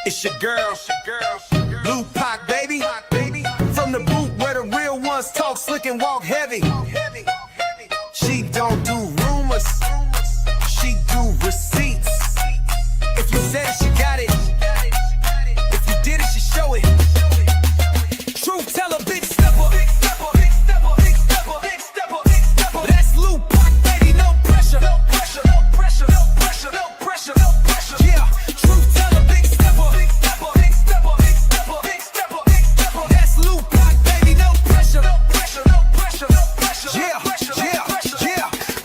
It's your girl, Lou Pac, baby. From the boot where the real ones talk slick and walk heavy. She don't do rumors, she do receipts. If you said it, she got it. If you did it, she show it. Truth teller, big stepper. That's Lou Pac, baby, no pressure. Yeah, truth teller, big stepper. That's Lou Pac, baby, no pressure. Yeah.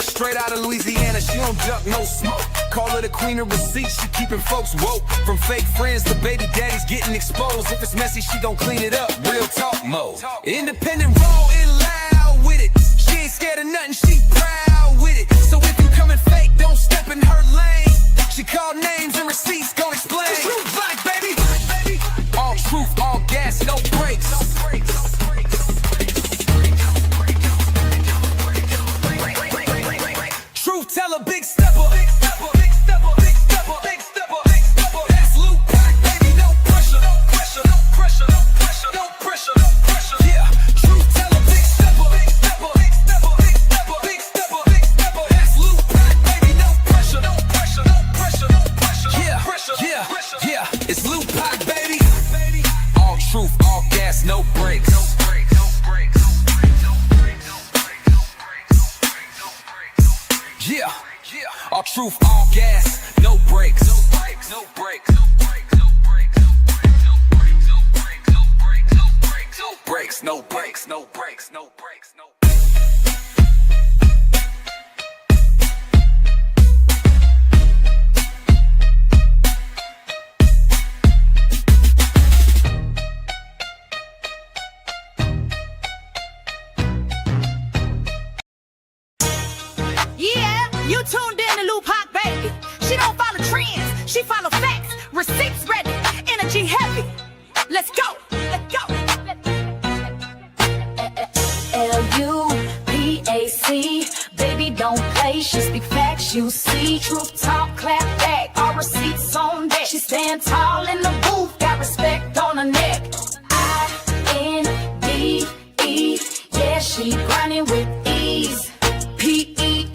Straight out of Louisiana, she don't duck, no smoke. Call her the queen of receipts, she keeping folks woke. From fake friends to baby daddies getting exposed. If it's messy, she gon' clean it up, real talk mode. Independent, raw and loud with it. She ain't scared of nothing, she proud with it. So if you coming fake, don't step in her lane. She call names and receipts, gon' explain. Truth like, baby. All truth, all gas, no brakes. Truth teller, big stepper. That's Lou Pac, baby, no pressure. Yeah, truth teller, big stepper. That's Lou Pac, baby, no pressure. Yeah, it's Lou Pac, baby. All truth, all gas, no brakes. Yeah, all truth, all gas, no brakes. No brakes. Yeah, you tuned in to Lou Pac, baby. She don't follow trends, she follow facts. Receipts ready, energy heavy. Let's go. L-U-P-A-C, baby don't play, she speak facts, you see. Truth talk, clap back, all receipts on deck. She stand tall in the booth, got respect on her neck. I-N-D-E, yeah, she grinding with ease. P-E-N-E-N-T,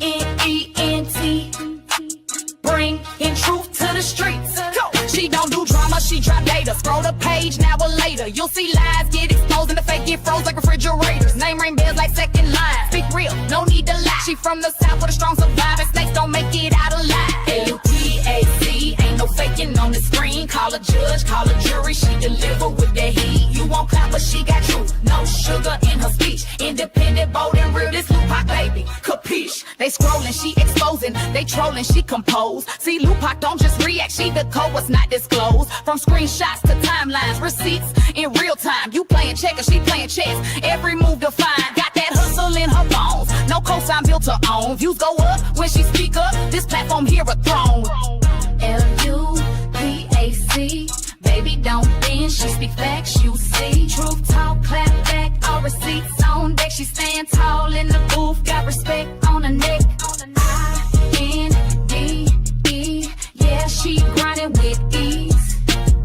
bring in truth to the streets. Go. She don't do drama, she drop data. Scroll the page, now or later. You'll see lies get exposed and the fake get froze like refrigerators. Name ring bells like second line. Speak real, no need to lie. She from the south with a strong surviving. Snakes don't make it out alive. L-U-P-A-C, ain't no faking on the screen. Call a judge, call a jury, she deliver with that heat. You won't clap, but she got truth, no sugar in her speech. Independent, bold and real, this Lou Pac, baby, capiche? They scrolling, she exposing. They trolling, she compose. See, Lou Pac don't just react, she decode what's not disclosed. From screenshots to timelines, receipts in real time. You playing checkers, she playing chess. Every move defined, got that hustle in her bones. No cosign built to own. Views go up when she speak up. This platform here a throne. L-U-P-A-C, baby don't bend, she speak facts, you see. Truth talk, clap back, all receipts on deck. She stand tall in the booth, got respect on her neck. I-N-D-E, yeah, she grinding with ease.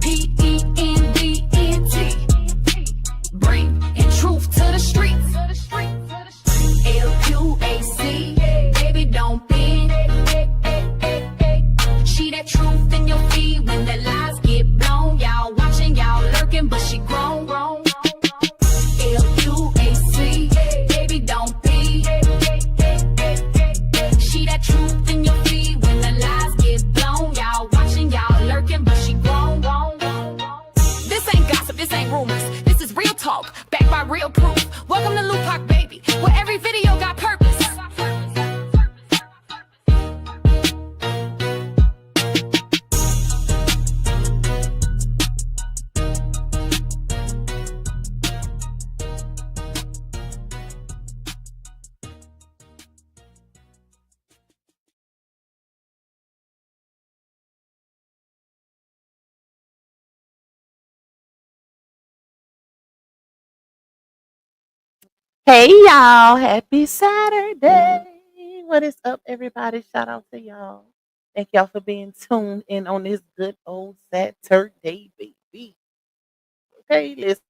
P-E-N-D-N-T, bring in truth to the streets. L-U-A-C, baby don't bend. She that truth in your feed when the lies get blown. Y'all watching, y'all lurking, but she grown. L-U-A-C, baby don't be. She that truth in your feed when the lies get blown. Y'all watching, y'all lurking, but she grown. This ain't gossip, this ain't rumors. This is real talk, backed by real proof. Welcome to Lou Pac, baby, where every video got purpose. Hey y'all, happy Saturday. What is up, everybody? Shout out to y'all. Thank y'all for being tuned in on this good old Saturday, baby. Okay, listen,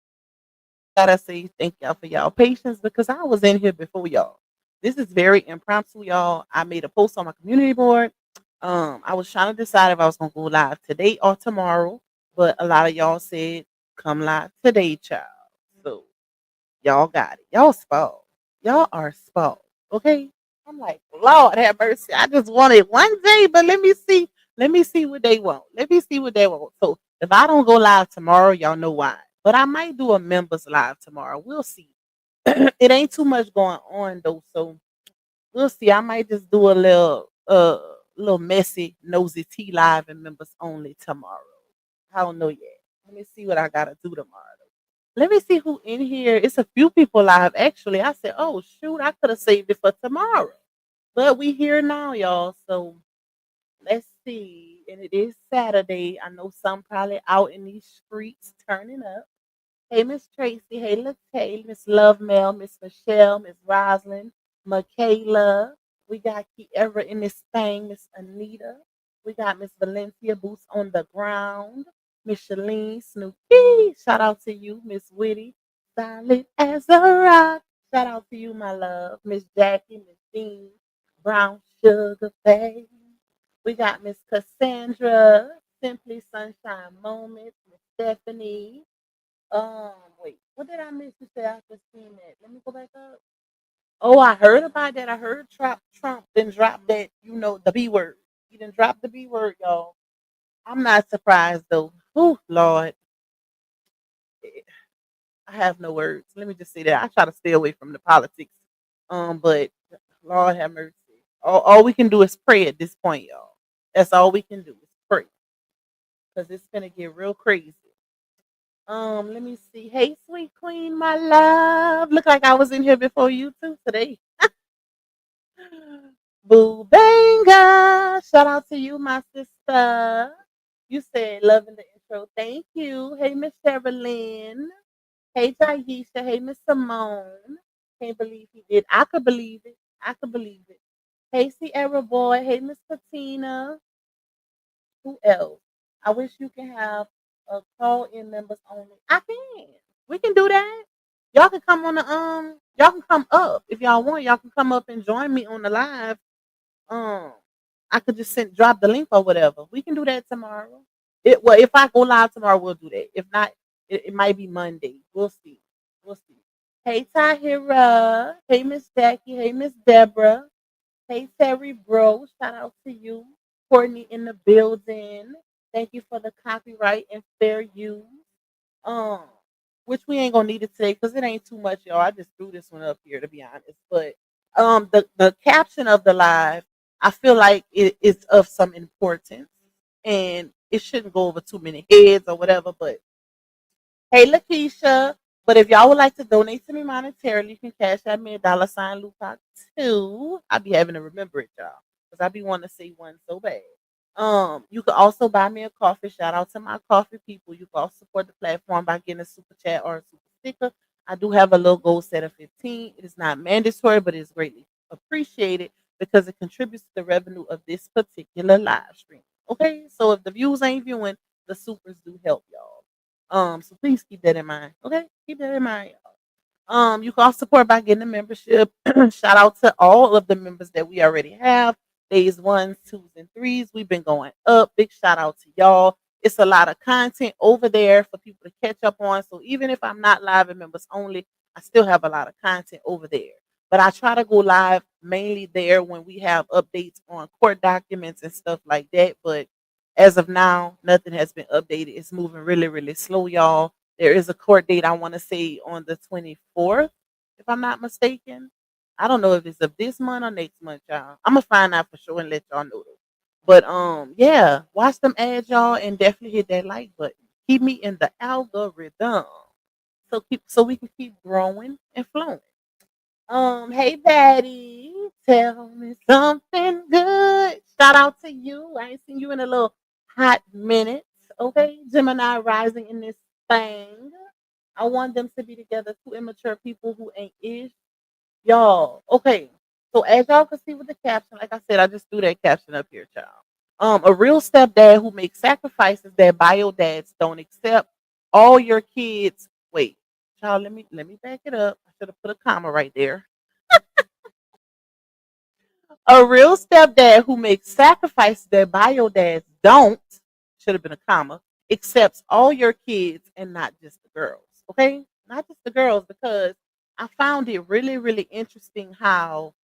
gotta say thank y'all for y'all patience because I was in here before y'all. This is very impromptu, y'all. I made a post on my community board. I was trying to decide if I was gonna go live today or tomorrow, but a lot of y'all said come live today, child. So y'all got it. Y'all spoiled. Y'all are spoiled. Okay. I'm like, Lord have mercy. I just wanted one day, but let me see. Let me see what they want. Let me see what they want. So if I don't go live tomorrow, y'all know why. But I might do a members live tomorrow. We'll see. It ain't too much going on though, so we'll see. I might just do a little messy nosy tea live and members only tomorrow. I don't know yet. Let me see what I gotta do tomorrow. Let me see who in here. It's a few people live actually. I said, oh shoot, I could have saved it for tomorrow. But we here now, y'all. So let's see. And it is Saturday. I know some probably out in these streets turning up. Hey, Miss Tracy. Hey, Latay, Miss Love Mel, Miss Michelle, Miss Roslyn, Michaela. We got Kiera in this thing, Miss Anita. We got Miss Valencia, Boots on the Ground. Miss Shalene, Snoopy. Shout out to you, Miss Witty. Solid as a rock. Shout out to you, my love. Miss Jackie, Miss Dean, Brown Sugar Bay. We got Miss Cassandra, Simply Sunshine Moments, Miss Stephanie. Wait, what did I miss to say after seeing that? Let me go back up. Oh, I heard about that. I heard Trump then drop that, the B word. He didn't drop the B word, y'all. I'm not surprised though. Oh, Lord. I have no words. Let me just say that. I try to stay away from the politics. But Lord have mercy. All we can do is pray at this point, y'all. That's all we can do is pray. Because it's gonna get real crazy. Let me see. Hey, sweet queen, my love. Look like I was in here before you too today. Boo banga. Shout out to you, my sister. You said loving the intro. Thank you. Hey, Miss Sherilyn. Hey, Jaisha. Hey, Miss Simone. Can't believe he did. I could believe it. I could believe it. Hey, Sierra boy. Hey, Miss Patina. Who else? I wish you can have a call in members only. I can. We can do that. Y'all can come on the y'all can come up if y'all want. Y'all can come up and join me on the live. Um I could just drop the link or whatever. We can do that tomorrow. If I go live tomorrow, we'll do that. If not, it might be Monday. We'll see. We'll see. Hey Tahira. Hey Miss Jackie. Hey Miss Deborah. Hey Terry bro, shout out to you. Courtney in the building. Thank you for the copyright and fair use. Um, which we ain't gonna need it today because it ain't too much, y'all. I just threw this one up here to be honest. But the caption of the live, I feel like it is of some importance and it shouldn't go over too many heads or whatever. But hey, Lakeisha. But if y'all would like to donate to me monetarily, you can cash at me $sign Lupac 2. I'll be having to remember it, y'all. Because I be wanting to say one so bad. You can also buy me a coffee. Shout out to my coffee people. You can also support the platform by getting a super chat or a super sticker. I do have a little goal set of 15. It is not mandatory, but it is greatly appreciated because it contributes to the revenue of this particular live stream. Okay, so if the views ain't viewing, the supers do help y'all. So please keep that in mind. Okay, keep that in mind. You can also support by getting a membership. Shout out to all of the members that we already have. Days 1s, 2s, and 3s. We've been going up. Big shout out to y'all. It's a lot of content over there for people to catch up on. So even if I'm not live and members only, I still have a lot of content over there. But I try to go live mainly there when we have updates on court documents and stuff like that. But as of now, nothing has been updated. It's moving really, really slow, y'all. There is a court date I want to say on the 24th, if I'm not mistaken. I don't know if it's of this month or next month, y'all. I'm gonna find out for sure and let y'all know. But yeah, watch them ads, y'all, and definitely hit that like button. Keep me in the algorithm, so we can keep growing and flowing. Hey Patty, tell me something good. Shout out to you. I ain't seen you in a little hot minute. Okay, Gemini rising in this thing. I want them to be together. Two immature people who ain't ish. Y'all, okay. So as y'all can see with the caption, like I said, I just threw that caption up here, child. A real stepdad who makes sacrifices that bio dads don't accept. All your kids. Wait, child. Let me back it up. I should have put a comma right there. A real stepdad who makes sacrifices that bio dads don't, should have been a comma, accepts all your kids and not just the girls. Okay? Not just the girls, because I found it really, really interesting how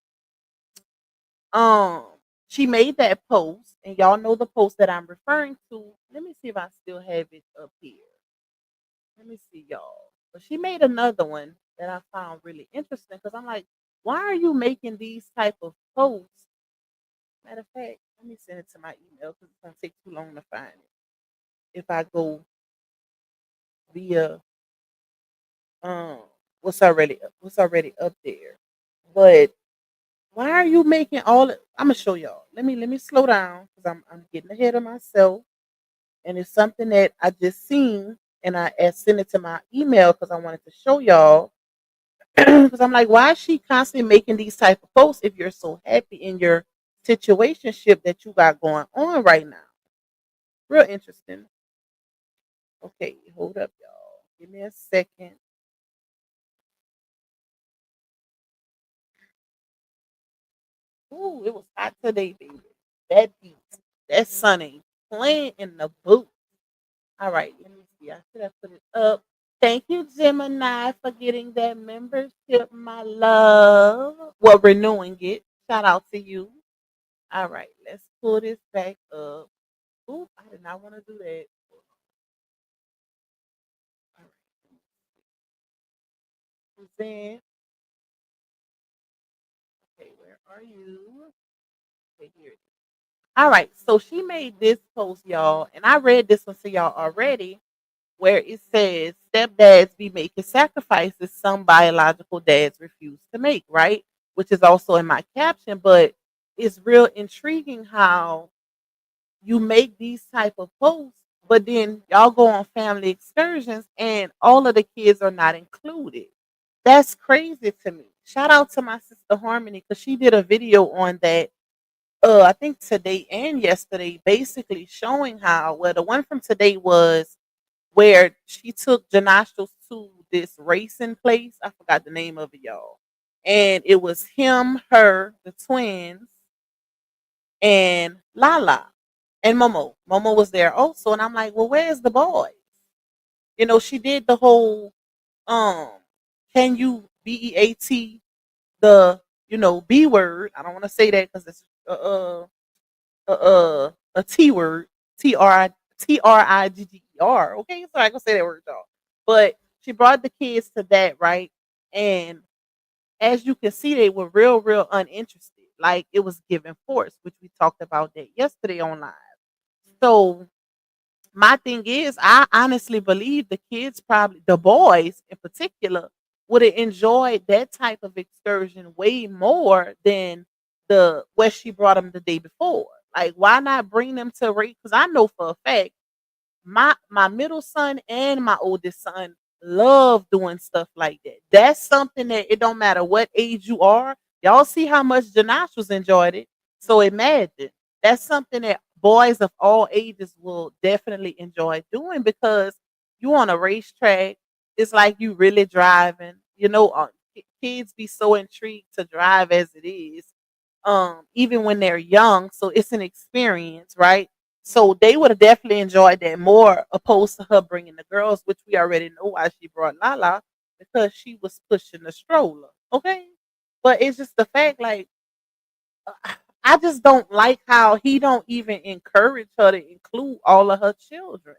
um she made that post, and y'all know the post that I'm referring to. Let me see if I still have it up here. Let me see, y'all. But she made another one that I found really interesting because I'm like, why are you making these type of posts? Matter of fact, let me send it to my email because it's gonna take too long to find it. If I go via um what's already up there. But why are you making all I'm gonna show y'all. Let me slow down because I'm getting ahead of myself, and it's something that I just seen, and I sent it to my email because I wanted to show y'all. Because I'm like, why is she constantly making these type of posts if you're so happy in your situationship that you got going on right now? Real interesting. Okay, hold up, y'all. Give me a second. Ooh, it was hot today, baby. That beat, that sun ain't playing in the boot. All right, let me see. I should have put it up. Thank you, Gemini, for getting that membership, my love. Well, renewing it. Shout out to you. All right, let's pull this back up. Ooh, I did not want to do that. All right, Suzanne. Okay, where are you? Okay, here it is. All right, so she made this post, y'all, and I read this one to y'all already, where it says stepdads be making sacrifices some biological dads refuse to make, right? Which is also in my caption, but it's real intriguing how you make these type of posts, but then y'all go on family excursions and all of the kids are not included. That's crazy to me. Shout out to my sister Harmony because she did a video on that. I think today and yesterday, basically showing how. Well, the one from today was where she took Janashos to this racing place. I forgot the name of it, y'all. And it was him, her, the twins, and Lala and Momo. Momo was there also, and I'm like, well, where's the boys? She did the whole um, can you BEAT the B word? I don't want to say that because it's a T word, TRIGGER. Okay, so I can say that word, y'all. But she brought the kids to that, right? And as you can see, they were real, real uninterested. Like it was given force, which we talked about that yesterday on live. So my thing is, I honestly believe the kids, probably the boys in particular, would have enjoyed that type of excursion way more than the where she brought them the day before. Like, why not bring them to rate? Because I know for a fact my middle son and my oldest son love doing stuff like that. That's something that it don't matter what age you are. Y'all see how much Janash was enjoyed it. So imagine that's something that boys of all ages will definitely enjoy doing because you on a racetrack. It's like you really driving. Kids be so intrigued to drive as it is, even when they're young. So it's an experience, right? So they would have definitely enjoyed that more opposed to her bringing the girls, which we already know why she brought Lala because she was pushing the stroller. Okay. But it's just the fact, like, I just don't like how he don't even encourage her to include all of her children.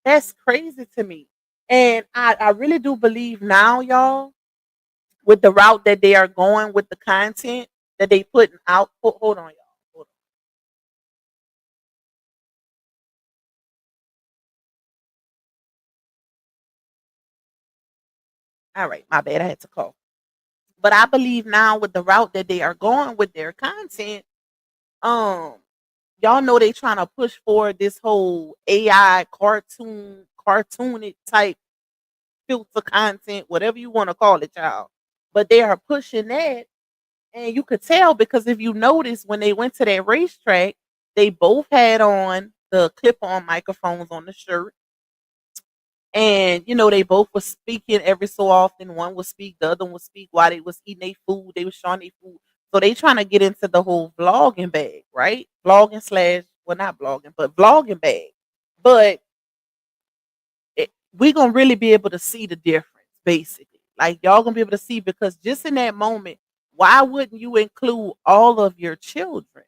That's crazy to me. And I really do believe now, y'all, with the route that they are going with the content that they putting out. Hold on, y'all. Hold on. All right, my bad. I had to call. But I believe now with the route that they are going with their content, um, y'all know they trying to push forward this whole AI cartoonic type filter content, whatever you want to call it, y'all. But they are pushing that, and you could tell because if you notice when they went to that racetrack, They both had on the clip-on microphones on the shirt. And they both were speaking every so often. One would speak, the other one would speak while they was eating their food. They was showing their food. So they trying to get into the whole vlogging bag, right? Vlogging slash, well, not blogging, but vlogging bag. But we gonna really be able to see the difference, basically. Like y'all gonna be able to see, because just in that moment, why wouldn't you include all of your children?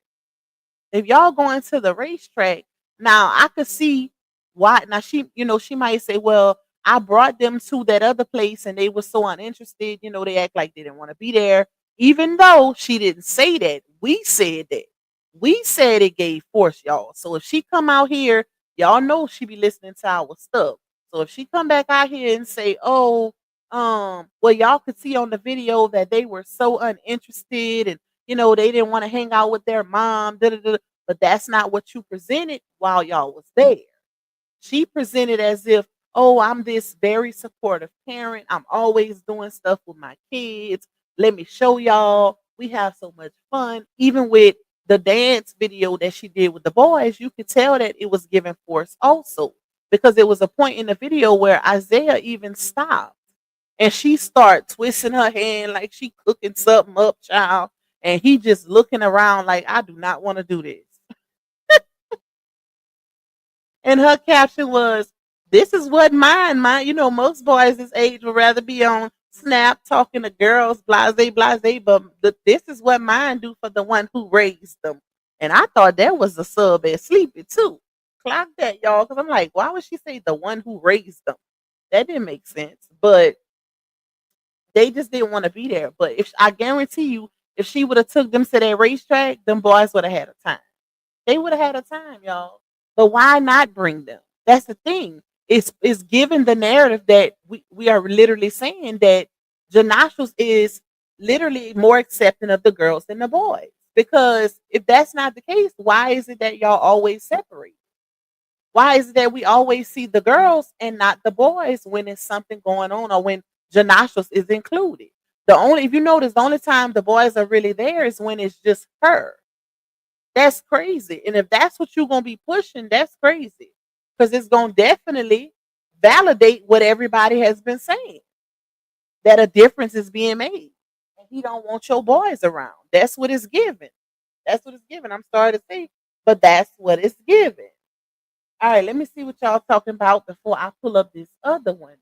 If y'all going to the racetrack, now I could see why. Now she might say, well, I brought them to that other place and they were so uninterested. They act like they didn't want to be there, even though she didn't say that. We said that. We said it gave force, y'all. So if she come out here, y'all know she be listening to our stuff. So if she come back out here and say, oh, well, y'all could see on the video that they were so uninterested and they didn't want to hang out with their mom, da, da, da. But that's not what you presented while y'all was there. She presented as if, oh, I'm this very supportive parent. I'm always doing stuff with my kids. Let me show y'all. We have so much fun. Even with the dance video that she did with the boys, you could tell that it was giving force also. Because there was a point in the video where Isaiah even stopped and she started twisting her hand like she cooking something up, child. And he just looking around like, I do not want to do this. And her caption was, this is what mine. Most boys this age would rather be on Snap talking to girls, blase, blase, but this is what mine do for the one who raised them. And I thought that was a sub at Sleepy too. Clock that, y'all, because I'm like, why would she say the one who raised them? That didn't make sense. But they just didn't want to be there. But if I guarantee you, if she would have took them to that racetrack, them boys would have had a time. They would have had a time, y'all. But why not bring them? That's the thing. It's given the narrative that we are literally saying that Janashos is literally more accepting of the girls than the boys. Because if that's not the case, why is it that y'all always separate? Why is it that we always see the girls and not the boys when it's something going on or when Janashos is included? If you notice, the only time the boys are really there is when it's just her. That's crazy. And if that's what you're going to be pushing, that's crazy. Because it's going to definitely validate what everybody has been saying. That a difference is being made. And he don't want your boys around. That's what it's given. That's what it's given. I'm sorry to say, but that's what it's given. All right, let me see what y'all talking about before I pull up this other one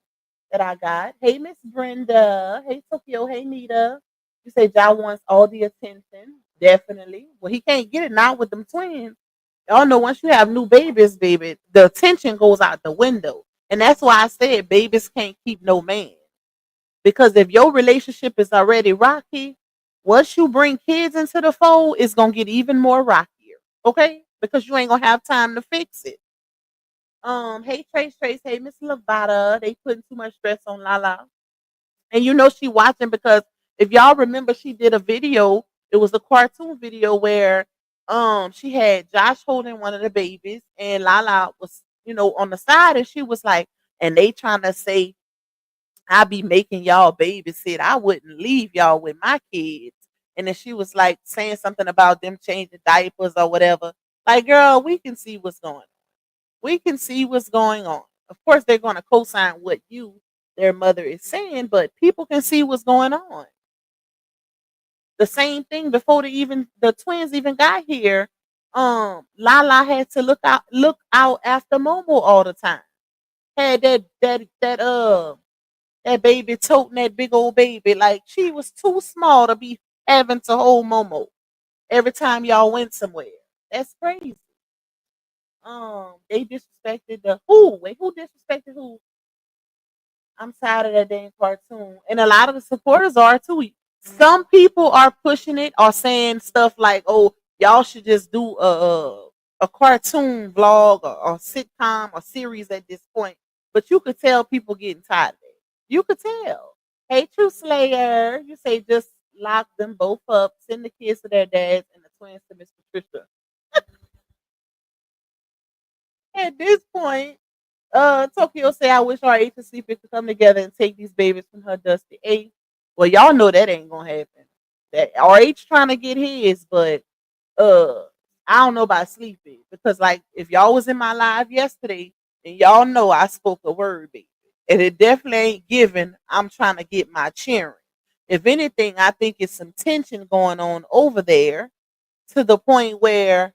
that I got. Hey, Miss Brenda. Hey, Tokyo. Hey, Nita. You say Ja wants all the attention. Definitely. Well, he can't get it now with them twins. Y'all know once you have new babies, baby, the attention goes out the window. And that's why I said babies can't keep no man. Because if your relationship is already rocky, once you bring kids into the fold, it's going to get even more rockier. Okay? Because you ain't going to have time to fix it. Hey Trace, hey Miss Lavada, they putting too much stress on Lala. And she watching because if y'all remember, she did a video. It was a cartoon video where she had Josh holding one of the babies and Lala was, on the side, and she was like, and they trying to say, I be making y'all babysit. I wouldn't leave y'all with my kids. And then she was like saying something about them changing diapers or whatever. Like, girl, we can see what's going on. We can see what's going on. Of course, they're going to co-sign what their mother is saying, but people can see what's going on. The same thing before the twins even got here. Lala had to look out after Momo all the time. Had that baby toting that big old baby like she was too small to be having to hold Momo every time y'all went somewhere. That's crazy. They disrespected the who? Wait, who disrespected who? I'm tired of that damn cartoon. And a lot of the supporters are too. Some people are pushing it or saying stuff like, oh, y'all should just do a cartoon vlog or sitcom or series at this point. But you could tell people getting tired of it. You could tell. Hey, True Slayer, you say just lock them both up, send the kids to their dads and the twins to Miss Patricia. At this point, Tokyo say, I wish our agency could come together and take these babies from her dusty age. Well, y'all know that ain't gonna happen. That RH trying to get his, but I don't know about sleeping because, like, if y'all was in my live yesterday, and y'all know I spoke a word, baby, and it definitely ain't given. I'm trying to get my cheering. If anything, I think it's some tension going on over there to the point where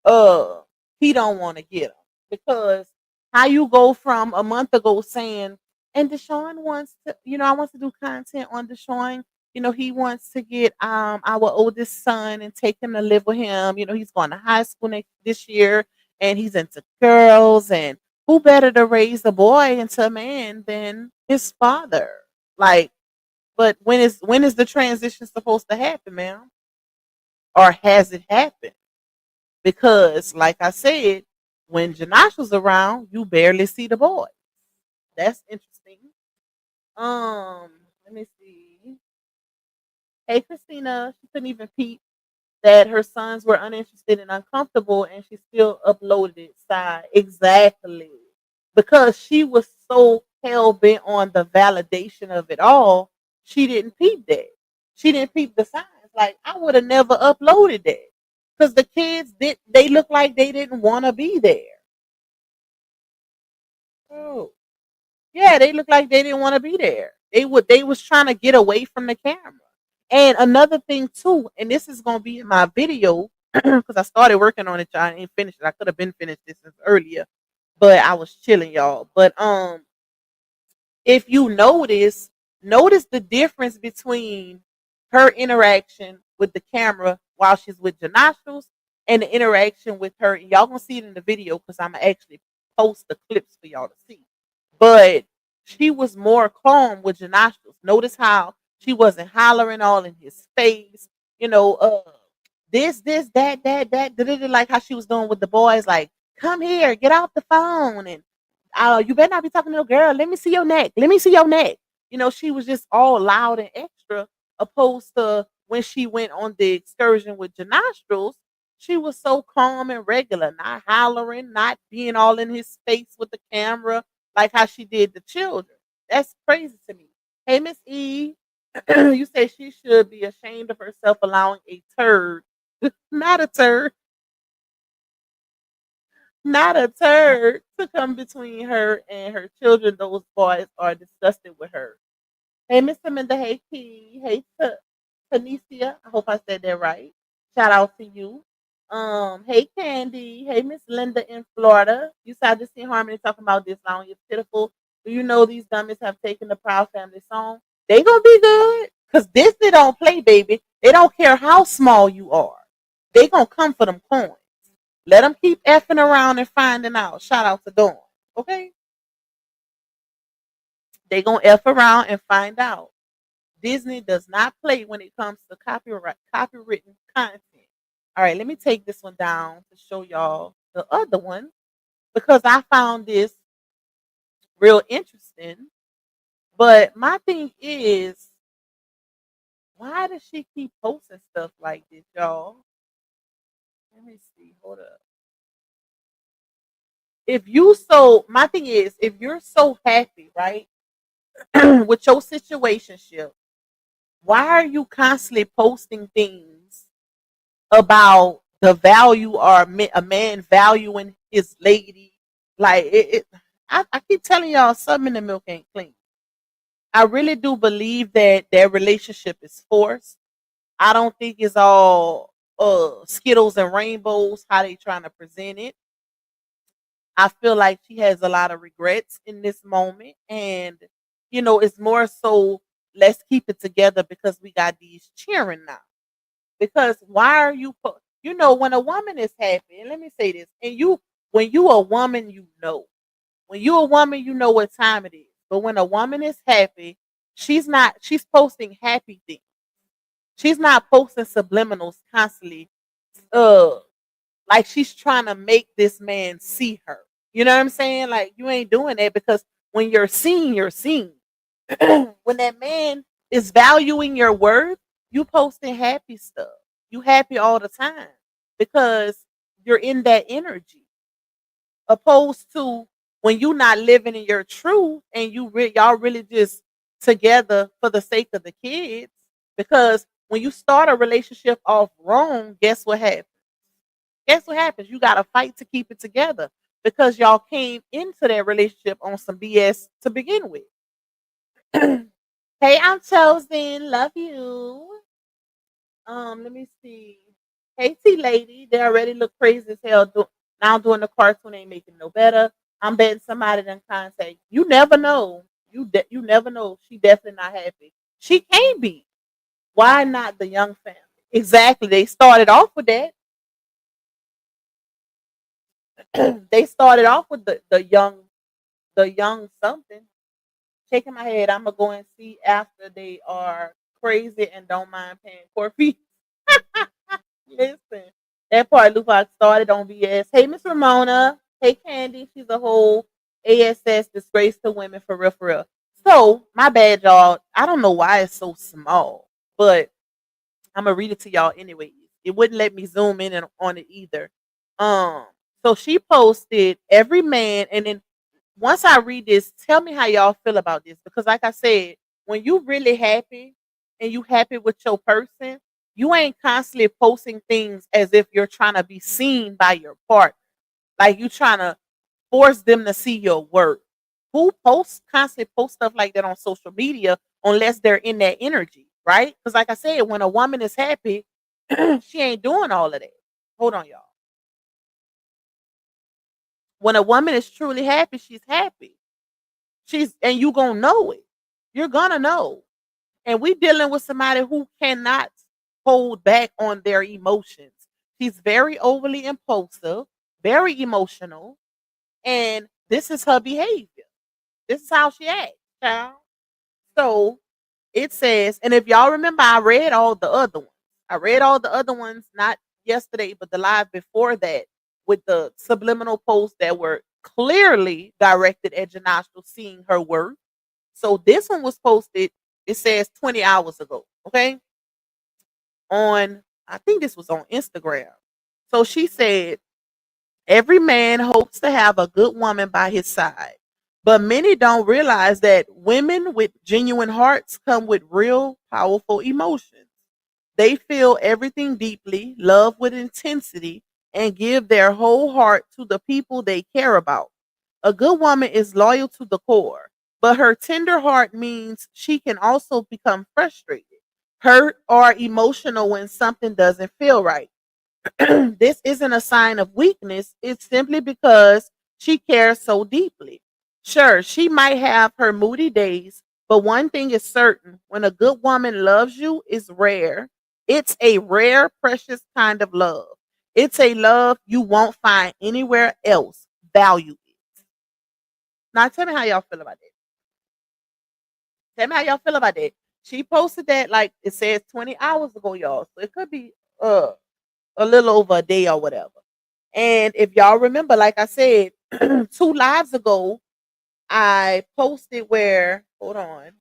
uh he don't want to get him because how you go from a month ago saying and Deshaun wants to, I want to do content on Deshaun. He wants to get our oldest son and take him to live with him. He's going to high school this year and he's into girls, and who better to raise a boy into a man than his father? Like, but when is the transition supposed to happen, ma'am? Or has it happened? Because, like I said, when Janash was around, you barely see the boys. That's interesting. Let me see. Hey, Christina, she couldn't even peep that her sons were uninterested and uncomfortable, and she still uploaded it. Side exactly because she was so hell bent on the validation of it all. She didn't peep that. She didn't peep the signs. Like, I would have never uploaded that because the kids did. They looked like they didn't want to be there. Oh, yeah, they looked like they didn't want to be there. They was trying to get away from the camera. And another thing too, and this is gonna be in my video because I started working on it, y'all. I ain't finished it. I could have been finished this since earlier, but I was chilling, y'all. But if you notice the difference between her interaction with the camera while she's with Janashos and the interaction with her. And y'all gonna see it in the video because I'm gonna actually post the clips for y'all to see. But she was more calm with Janashos. Notice how she wasn't hollering all in his face. This, that, like how she was doing with the boys, like, come here, get off the phone, and you better not be talking to no girl. Let me see your neck. Let me see your neck. She was just all loud and extra, opposed to when she went on the excursion with Janostrils. She was so calm and regular, not hollering, not being all in his face with the camera, like how she did the children. That's crazy to me. Hey, Miss E, you say she should be ashamed of herself allowing a turd, not a turd, not a turd to come between her and her children. Those boys are disgusted with her. Hey, Mr. Minda. Hey, Key. Hey, Tanisha. I hope I said that right. Shout out to you. Hey, Candy. Hey, Miss Linda in Florida. You said I just seen Harmony talking about this song. It's pitiful. Do you know these dummies have taken the Proud Family song? They gonna be good. Cause Disney don't play, baby. They don't care how small you are. They gonna come for them coins. Let them keep effing around and finding out. Shout out to Dawn. Okay? They gonna F around and find out. Disney does not play when it comes to copywritten content. All right, let me take this one down to show y'all the other one because I found this real interesting. But my thing is, why does she keep posting stuff like this, y'all? Let me see. Hold up. My thing is, if you're so happy, right, with your situationship, why are you constantly posting things about the value or a man valuing his lady? Like I keep telling y'all, something in the milk ain't clean. I really do believe that their relationship is forced. I don't think it's all Skittles and rainbows how they trying to present it. I feel like she has a lot of regrets in this moment, and it's more so let's keep it together because we got these cheering now. Because why are you? When a woman is happy, and let me say this, when you a woman, when you a woman, you know what time it is. But when a woman is happy, she's not. She's posting happy things. She's not posting subliminals constantly. Uh, like she's trying to make this man see her. You know what I'm saying? Like you ain't doing that because when you're seen, you're seen. When that man is valuing your worth, you posting happy stuff. You happy all the time because you're in that energy. Opposed to when you're not living in your truth and y'all really just together for the sake of the kids. Because when you start a relationship off wrong, guess what happens? Guess what happens? You got to fight to keep it together because y'all came into that relationship on some BS to begin with. Hey, I'm chosen. Love you. Let me see. Hey, T lady, they already look crazy as hell. Now doing the cartoon ain't making no better. I'm betting somebody done contact. You never know. You never know. She definitely not happy. She can't be. Why not the young family? Exactly. They started off with that. They started off with the young something. Shaking my head. I'm gonna go and see after they are crazy and don't mind paying court fees. Listen, that part Lupac started on VS. Hey, Miss Ramona. Hey, Candy. She's a whole ASS disgrace to women for real, for real. So, my bad, y'all. I don't know why it's so small, but I'm gonna read it to y'all anyways. It wouldn't let me zoom in on it either. Um, so she posted every man, and then once I read this, tell me how y'all feel about this. Because like I said, when you really happy and you happy with your person, you ain't constantly posting things as if you're trying to be seen by your partner. Like you trying to force them to see your work. Who posts constantly post stuff like that on social media unless they're in that energy, right? Because like I said, when a woman is happy, she ain't doing all of that. Hold on, y'all. When a woman is truly happy, she's happy. And you gonna know it. You're gonna know. And we dealing with somebody who cannot hold back on their emotions. She's very overly impulsive, very emotional, and this is her behavior. This is how she acts, child. So it says, and if y'all remember, I read all the other ones. I read all the other ones, not yesterday, but the live before that, with the subliminal posts that were clearly directed at Janasha seeing her worth. So this one was posted, it says 20 hours ago, okay? On, I think this was on Instagram. So she said, every man hopes to have a good woman by his side, but many don't realize that women with genuine hearts come with real powerful emotions. They feel everything deeply, love with intensity, and give their whole heart to the people they care about. A good woman is loyal to the core, but her tender heart means she can also become frustrated, hurt, or emotional when something doesn't feel right. This isn't a sign of weakness, it's simply because she cares so deeply. Sure, she might have her moody days, but one thing is certain, when a good woman loves you, is rare. It's a rare, precious kind of love. It's a love you won't find anywhere else. Value it. Now, tell me how y'all feel about that. Tell me how y'all feel about that. She posted that, like it says, 20 hours ago, y'all. So it could be a little over a day or whatever. And if y'all remember, like I said, 2 lives ago, I posted where, hold on,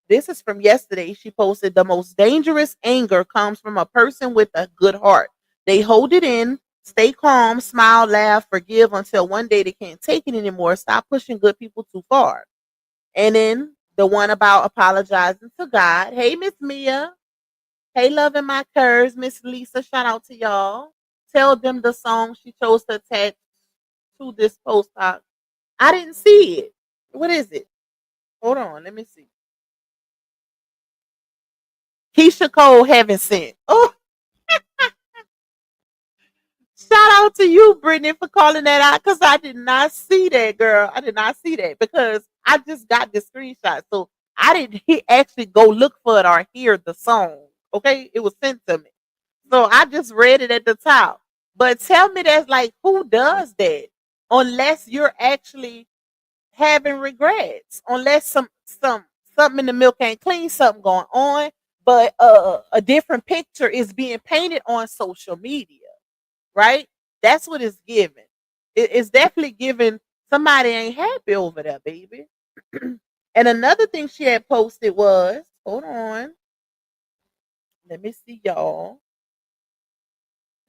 this is from yesterday. She posted, the most dangerous anger comes from a person with a good heart. They hold it in, stay calm, smile, laugh, forgive until one day they can't take it anymore. Stop pushing good people too far. And then the one about apologizing to God. Hey, Miss Mia. Hey, loving my curves. Miss Lisa, shout out to y'all. Tell them the song she chose to attach to this post. I didn't see it. What is it? Hold on, let me see. Keisha Cole, Heaven Sent. Oh, shout out to you, Brittany, for calling that out because I did not see that, girl. I did not see that because I just got the screenshot. So I didn't actually go look for it or hear the song. Okay, it was sent to me. So I just read it at the top. But tell me, that's like, who does that? Unless you're actually having regrets, unless something in the milk ain't clean, something going on, but a different picture is being painted on social media, right? That's what it's giving. It's definitely giving somebody ain't happy over there, baby. And another thing she had posted was, hold on, let me see, y'all.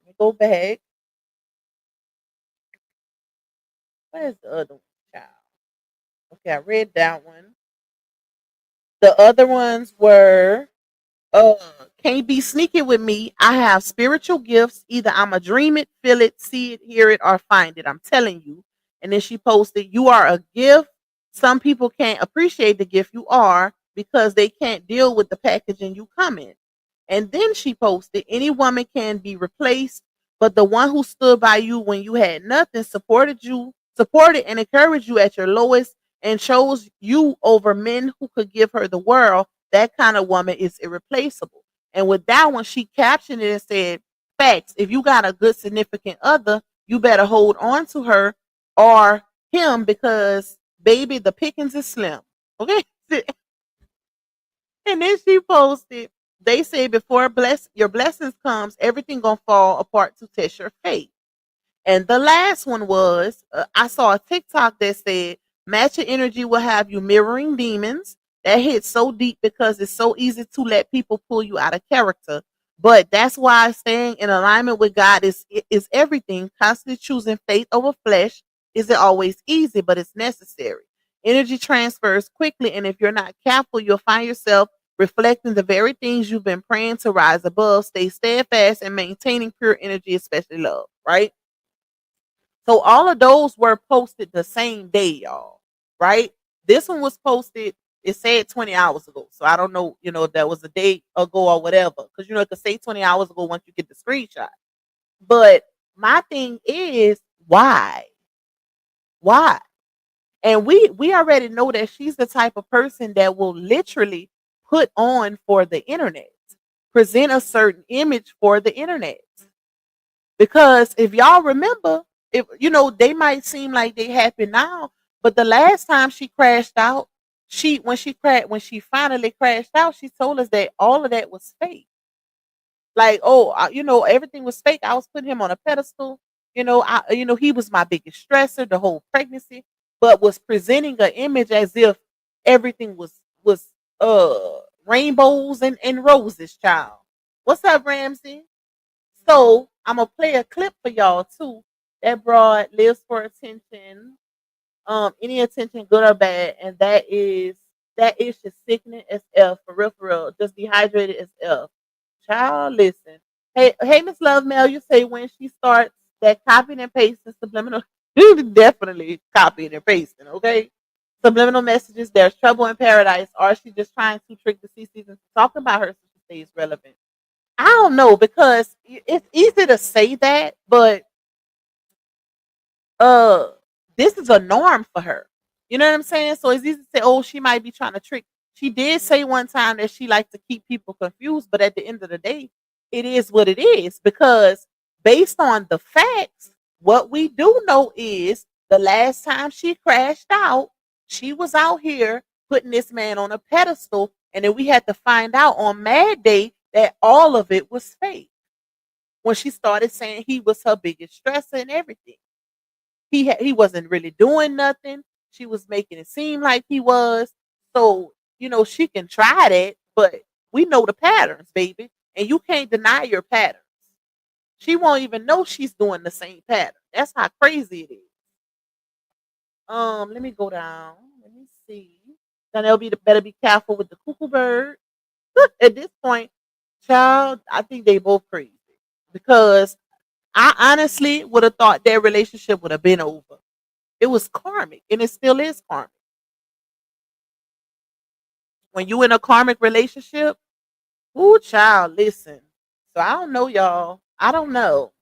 Let me go back. Where's the other one, child? Okay, I read that one. The other ones were uh can't be sneaky with me. I have spiritual gifts. Either I'm a dream it, feel it, see it, hear it, or find it. I'm telling you. And then she posted, you are a gift. Some people can't appreciate the gift you are because they can't deal with the packaging you come in. And then she posted, any woman can be replaced, but the one who stood by you when you had nothing, supported and encouraged you at your lowest, and chose you over men who could give her the world, that kind of woman is irreplaceable. And with that one, she captioned it and said, facts, if you got a good significant other, you better hold on to her or him because, baby, the pickings is slim. Okay? And then she posted, they say before your blessings comes, everything gonna fall apart to test your faith. And the last one was, I saw a TikTok that said, match your energy will have you mirroring demons. That hits so deep because it's so easy to let people pull you out of character. But that's why staying in alignment with God is everything. Constantly choosing faith over flesh isn't always easy, but it's necessary. Energy transfers quickly, and if you're not careful, you'll find yourself reflecting the very things you've been praying to rise above. Stay steadfast and maintaining pure energy, especially love, right? So all of those were posted the same day, y'all, right? This one was posted, it said 20 hours ago. So I don't know, if that was a day ago or whatever. Because, it could say 20 hours ago once you get the screenshot. But my thing is, why? Why? And we already know that she's the type of person that will literally put on for the internet, present a certain image for the internet. Because if y'all remember, if they might seem like they happy now, but the last time she crashed out, when she finally crashed out, she told us that all of that was fake. Like, everything was fake. I was putting him on a pedestal. He was my biggest stressor the whole pregnancy, but was presenting an image as if everything was rainbows and roses, child. What's up, Ramsey? So I'm gonna play a clip for y'all too. That broad lives for attention. Any attention, good or bad, and that is just sickening as F, for real, just dehydrated as F. Child, listen. Hey, Miss Love Mail, you say when she starts that copying and pasting subliminal, definitely copying and pasting, okay? Subliminal messages, there's trouble in paradise, or is she just trying to trick the CCs into talking about her so she stays relevant? I don't know, because it's easy to say that, but uh this is a norm for her. You know what I'm saying? So it's easy to say, oh, she might be trying to trick. She did say one time that she likes to keep people confused, but at the end of the day, it is what it is. Because based on the facts, what we do know is the last time she crashed out, she was out here putting this man on a pedestal, and then we had to find out on Mad Day that all of it was fake. When she started saying he was her biggest stressor and everything. He wasn't really doing nothing. She was making it seem like he was. So, she can try that, but we know the patterns, baby. And you can't deny your patterns. She won't even know she's doing the same pattern. That's how crazy it is. Let me go down. Let me see. Then they'll better be careful with the cuckoo bird. At this point, child, I think they both crazy. Because I honestly would have thought their relationship would have been over. It was karmic, and it still is karmic. When you in a karmic relationship, ooh, child, listen. So I don't know, y'all. I don't know.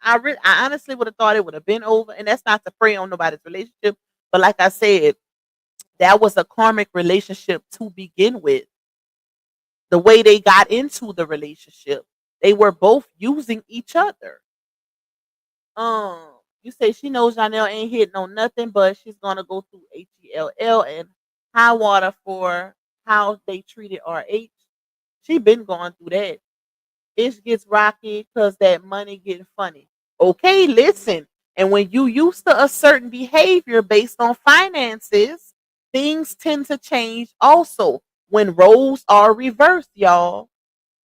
I honestly would have thought it would have been over, and that's not to prey on nobody's relationship. But like I said, that was a karmic relationship to begin with. The way they got into the relationship, they were both using each other. You say she knows Janelle ain't hitting on nothing, but she's gonna go through HELL and high water for how they treated RH. She been going through that. It gets rocky because that money getting funny. Okay, listen. And when you used to a certain behavior based on finances, things tend to change also when roles are reversed, y'all.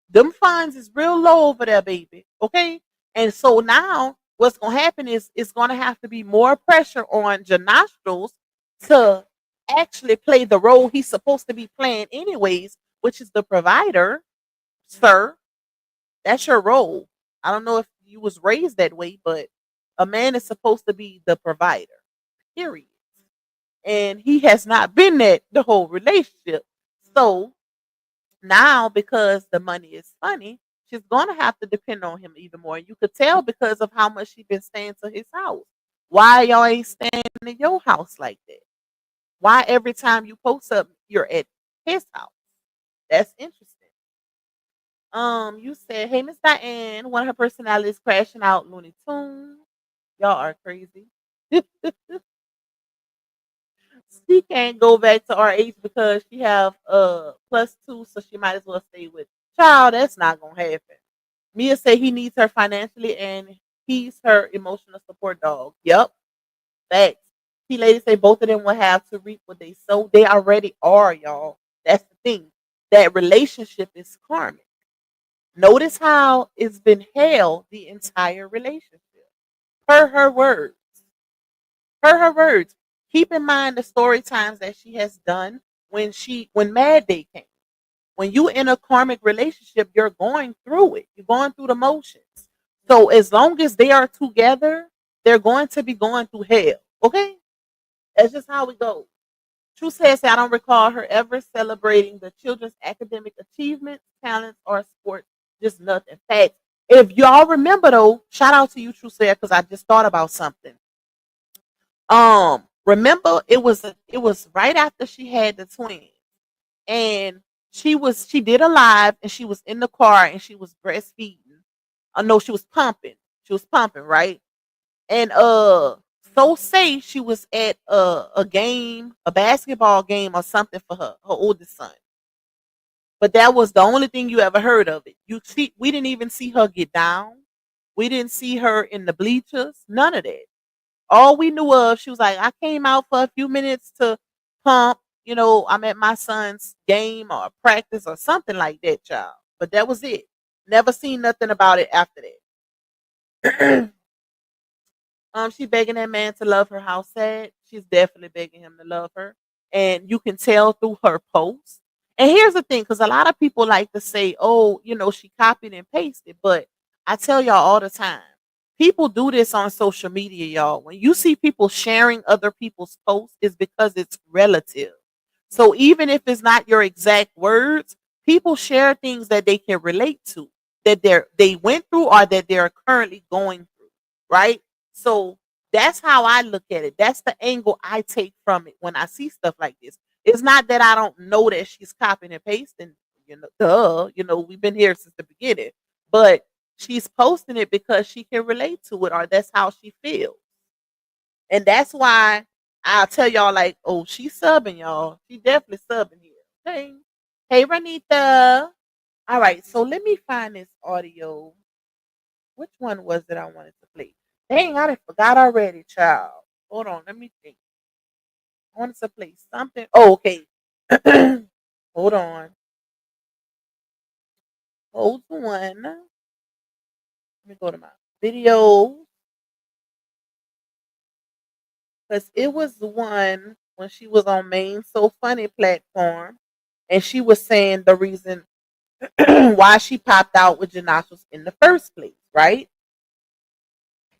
Them funds is real low over there, baby. Okay? And so now what's going to happen is it's going to have to be more pressure on Janostrils to actually play the role he's supposed to be playing anyways, which is the provider, sir. That's your role. I don't know if you was raised that way, but a man is supposed to be the provider. Period. And he has not been that the whole relationship. So now, because the money is funny, she's gonna have to depend on him even more. You could tell because of how much she's been staying to his house. Why y'all ain't staying in your house like that? Why every time you post up, you're at his house? That's interesting. You said, "Hey, Miss Diane, one of her personalities crashing out Looney Tunes. Y'all are crazy." She can't go back to RH because she have +2, so she might as well stay with child. That's not gonna happen. Mia said he needs her financially and he's her emotional support dog. Yep, facts. T lady say both of them will have to reap what they sow. They already are, y'all. That's the thing. That relationship is karmic. Notice how it's been held the entire relationship. Per her words. Per her words. Keep in mind the story times that she has done when Mad Day came. When you in a karmic relationship, you're going through it. You're going through the motions. So as long as they are together, they're going to be going through hell. Okay? That's just how it goes. True says I don't recall her ever celebrating the children's academic achievements, talents, or sports. Just nothing. Facts. If y'all remember though, shout out to you, True Sarah, because I just thought about something. Remember it was right after she had the twins, and she did a live, and she was in the car, and she was breastfeeding. No, she was pumping. She was pumping, right? And so say she was at a game, a basketball game or something for her oldest son. But that was the only thing you ever heard of it. We didn't even see her get down. We didn't see her in the bleachers. None of that. All we knew of, she was like, I came out for a few minutes to pump. I'm at my son's game or practice or something like that, child. But that was it. Never seen nothing about it after that. She begging that man to love her. How sad. She's definitely begging him to love her. And you can tell through her posts. And here's the thing, because a lot of people like to say, oh, she copied and pasted. But I tell y'all all the time, people do this on social media, y'all. When you see people sharing other people's posts, it's because it's relative. So even if it's not your exact words, people share things that they can relate to, that they went through or that they're currently going through, right? So that's how I look at it. That's the angle I take from it when I see stuff like this. It's not that I don't know that she's copying and pasting, we've been here since the beginning, but she's posting it because she can relate to it or that's how she feels. And that's why I'll tell y'all, like, oh, she's subbing, y'all. She definitely subbing here. Okay. Hey, Renita. All right, so let me find this audio. Which one was it I wanted to play? Dang, I done forgot already, child. Hold on, let me think. I wanted to play something. Oh, okay. Hold on. Hold on. Let me go to my video. Because it was one when she was on Main So Funny platform. And she was saying the reason why she popped out with Janash in the first place, right?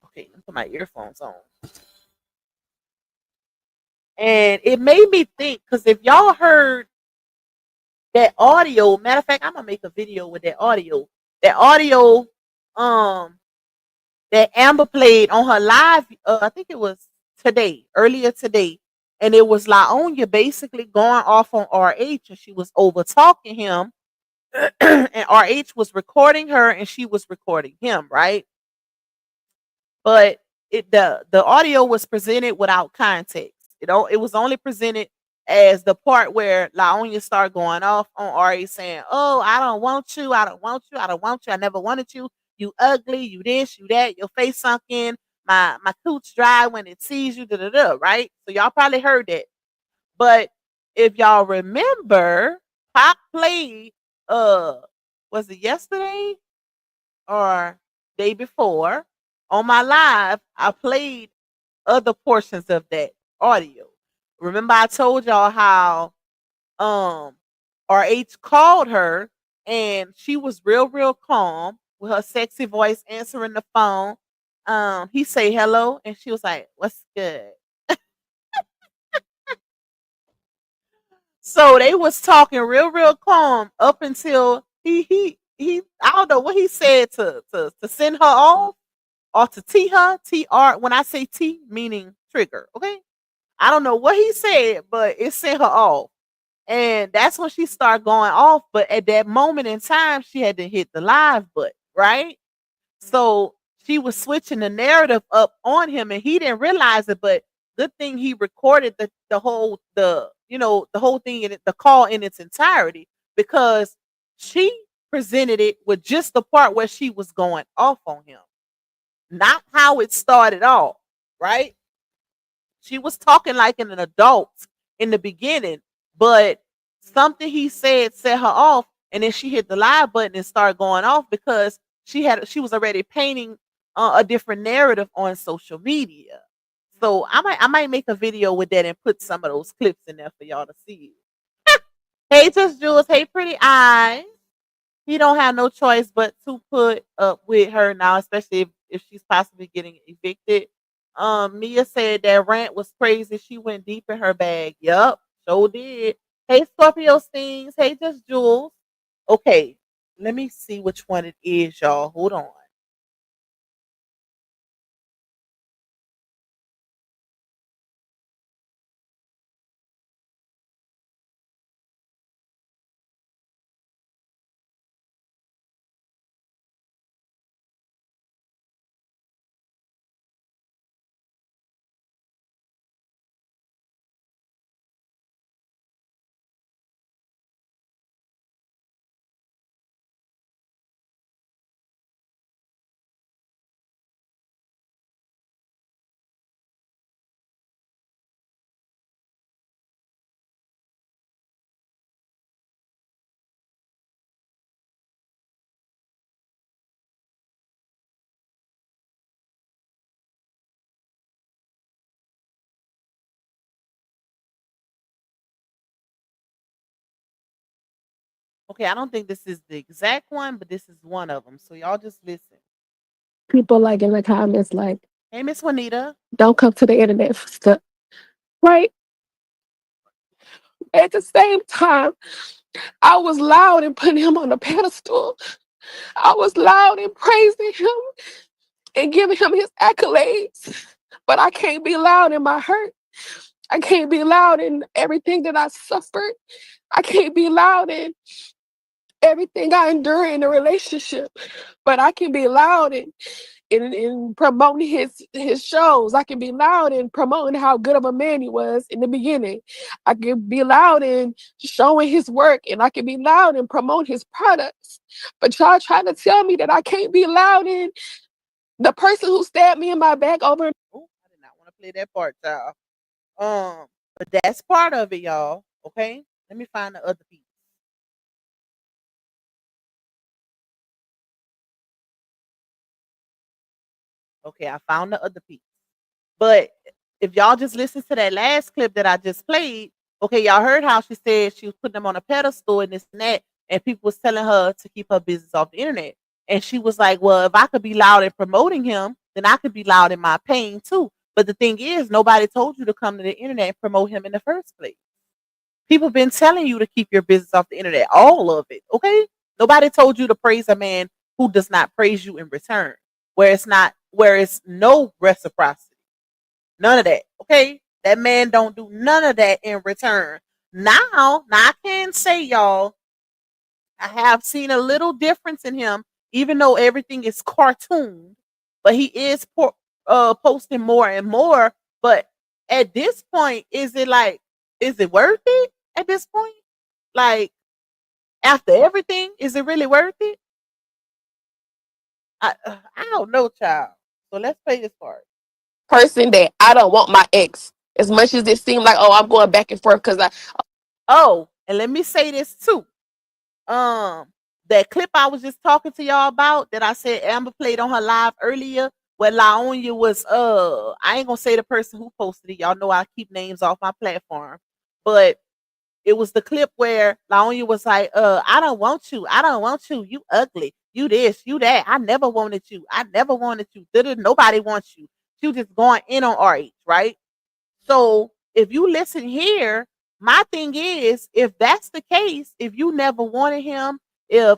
Okay, let me put my earphones on. And it made me think, because if y'all heard that audio, matter of fact, I'm gonna make a video with that audio. That audio, that Amber played on her live, I think it was earlier today, and it was LaOnya basically going off on RH, and she was over talking him, and RH was recording her, and she was recording him, right? But the audio was presented without context. It was only presented as the part where LaOnya started going off on RH saying, "Oh, I don't want you, I don't want you, I don't want you, I never wanted you. You ugly, you this, you that, your face sunk in, my cooch dry when it sees you, da da da." Right? So y'all probably heard that. But if y'all remember, Pop played was it yesterday or day before on my live, I played other portions of that audio. Remember I told y'all how RH called her and she was real calm, with her sexy voice answering the phone. He say hello, and she was like, "What's good?" So they was talking real calm up until he I don't know what he said to send her off or to T her. TR, when I say T, meaning trigger, okay? I don't know what he said, but it sent her off. And that's when she started going off. But at that moment in time, she had to hit the live button, right? So she was switching the narrative up on him, and he didn't realize it. But good thing he recorded the whole thing in it, the call in its entirety, because she presented it with just the part where she was going off on him, not how it started off, right? She was talking like an adult in the beginning, but something he said set her off, and then she hit the live button and started going off because she was already painting a different narrative on social media. So I might make a video with that and put some of those clips in there for y'all to see. Hey, just Jules. Hey, pretty eyes. He don't have no choice but to put up with her now, especially if she's possibly getting evicted. Mia said that rant was crazy. She went deep in her bag. Yup, so did. Hey, Scorpio Stings. Hey, just Jules. Okay, let me see which one it is, y'all. Hold on. Okay, I don't think this is the exact one, but this is one of them. So y'all just listen. People like in the comments like, Hey, Miss Juanita. don't come to the internet for stuff. Right? At the same time, I was loud and putting him on a pedestal. I was loud and praising him and giving him his accolades. But I can't be loud in my hurt. I can't be loud in everything that I suffered. I can't be loud in everything I endure in a relationship. But I can be loud in promoting his shows. I can be loud in promoting how good of a man he was in the beginning. I can be loud in showing his work, and I can be loud in promoting his products. But y'all trying to tell me that I can't be loud in the person who stabbed me in my back over. Oh, I did not want to play that part, y'all. But that's part of it, y'all. Okay, let me find the other piece. Okay, I found the other piece. But if y'all just listen to that last clip that I just played, okay, y'all heard how she said she was putting them on a pedestal and this and that, and people was telling her to keep her business off the internet. And she was like, well, if I could be loud in promoting him, then I could be loud in my pain too. But the thing is, nobody told you to come to the internet and promote him in the first place. People been telling you to keep your business off the internet, all of it, okay? Nobody told you to praise a man who does not praise you in return, where it's no reciprocity. None of that. Okay. That man don't do none of that in return. Now I can say, y'all, I have seen a little difference in him, even though everything is cartooned, but he is posting more and more. But at this point, is it worth it at this point? Like, after everything, is it really worth it? I don't know, child. So let's play this part. Person that I don't want my ex. As much as it seemed like, oh, I'm going back and forth because Oh, and let me say this too. That clip I was just talking to y'all about that I said Amber played on her live earlier, where Laonya was I ain't gonna say the person who posted it. Y'all know I keep names off my platform. But it was the clip where Laonya was like, I don't want you. I don't want you. You ugly. You this, you that. I never wanted you. I never wanted you. Nobody wants you. She was just going in on RH, right? So if you listen here, my thing is, if that's the case, if you never wanted him, if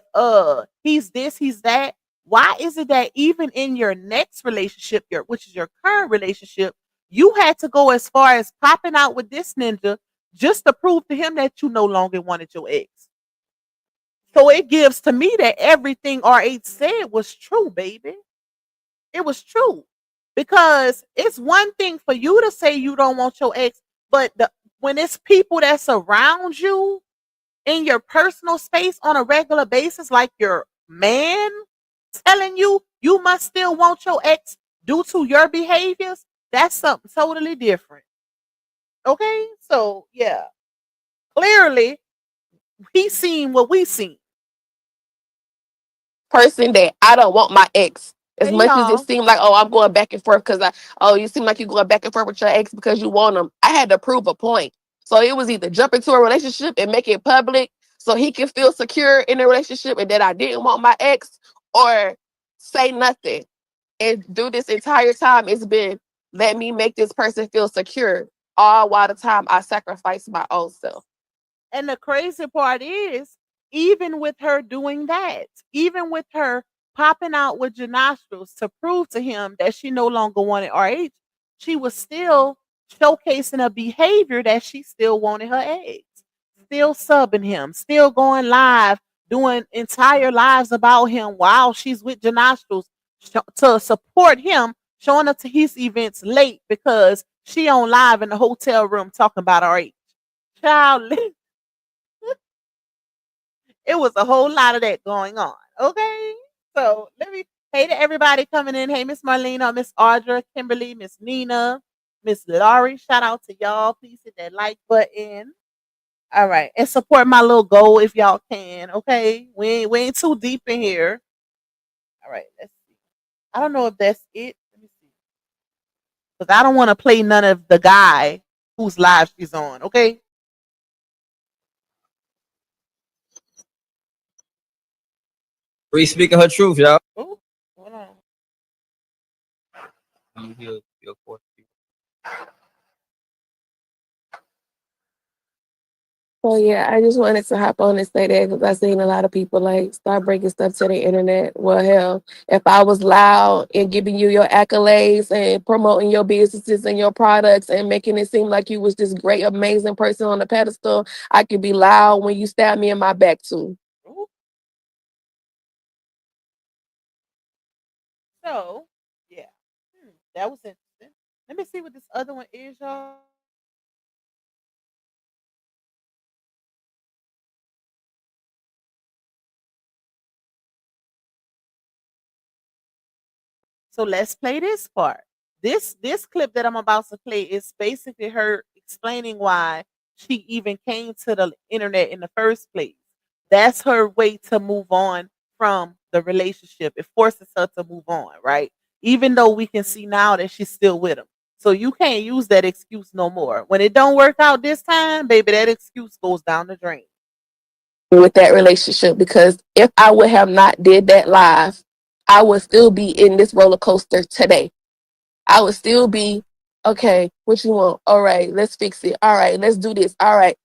he's this, he's that, why is it that even in your next relationship, which is your current relationship, you had to go as far as popping out with this ninja just to prove to him that you no longer wanted your ex? So it gives to me that everything RH said was true, baby. It was true. Because it's one thing for you to say you don't want your ex, but when it's people that's around you in your personal space on a regular basis, like your man telling you you must still want your ex due to your behaviors, that's something totally different. Okay? So, yeah. Clearly, he seen what we seen. Person that I don't want my ex. As Hey, much as it y'all. seemed like, oh, I'm going back and forth because you seem like you're going back and forth with your ex because you want him. I had to prove a point. So it was either jump into a relationship and make it public so he can feel secure in the relationship and that I didn't want my ex, or say nothing. And through this entire time, it's been, let me make this person feel secure, all while the time I sacrifice my own self. And the crazy part is, even with her doing that, even with her popping out with Janostrals to prove to him that she no longer wanted RH, she was still showcasing a behavior that she still wanted her ex. Still subbing him, still going live, doing entire lives about him while she's with Janostrals to support him, showing up to his events late because she on live in the hotel room talking about RH. Child, it was a whole lot of that going on. Okay. So let me, hey to everybody coming in. Hey, Miss Marlena, Miss Audra, Kimberly, Miss Nina, Miss Laurie. Shout out to y'all. Please hit that like button. All right. And support my little goal if y'all can. Okay. We ain't too deep in here. All right. Let's see. I don't know if that's it. Let me see. Because I don't want to play none of the guy whose live she's on. Okay. Bree speaking her truth, y'all. Ooh, hold on. So yeah, I just wanted to hop on and say that because I've seen a lot of people like start breaking stuff to the internet. Well, hell, if I was loud and giving you your accolades and promoting your businesses and your products and making it seem like you was this great, amazing person on the pedestal, I could be loud when you stab me in my back too. Ooh. So, yeah. That was interesting. Let me see what this other one is, y'all. So let's play this part. This clip that I'm about to play is basically her explaining why she even came to the internet in the first place. That's her way to move on from the relationship. It forces her to move on, right? Even though we can see now that she's still with him. So you can't use that excuse no more. When it don't work out this time, baby, that excuse goes down the drain. With that relationship, because if I would have not did that live, I would still be in this roller coaster today. I would still be, okay, what you want? All right, let's fix it. All right, let's do this. All right.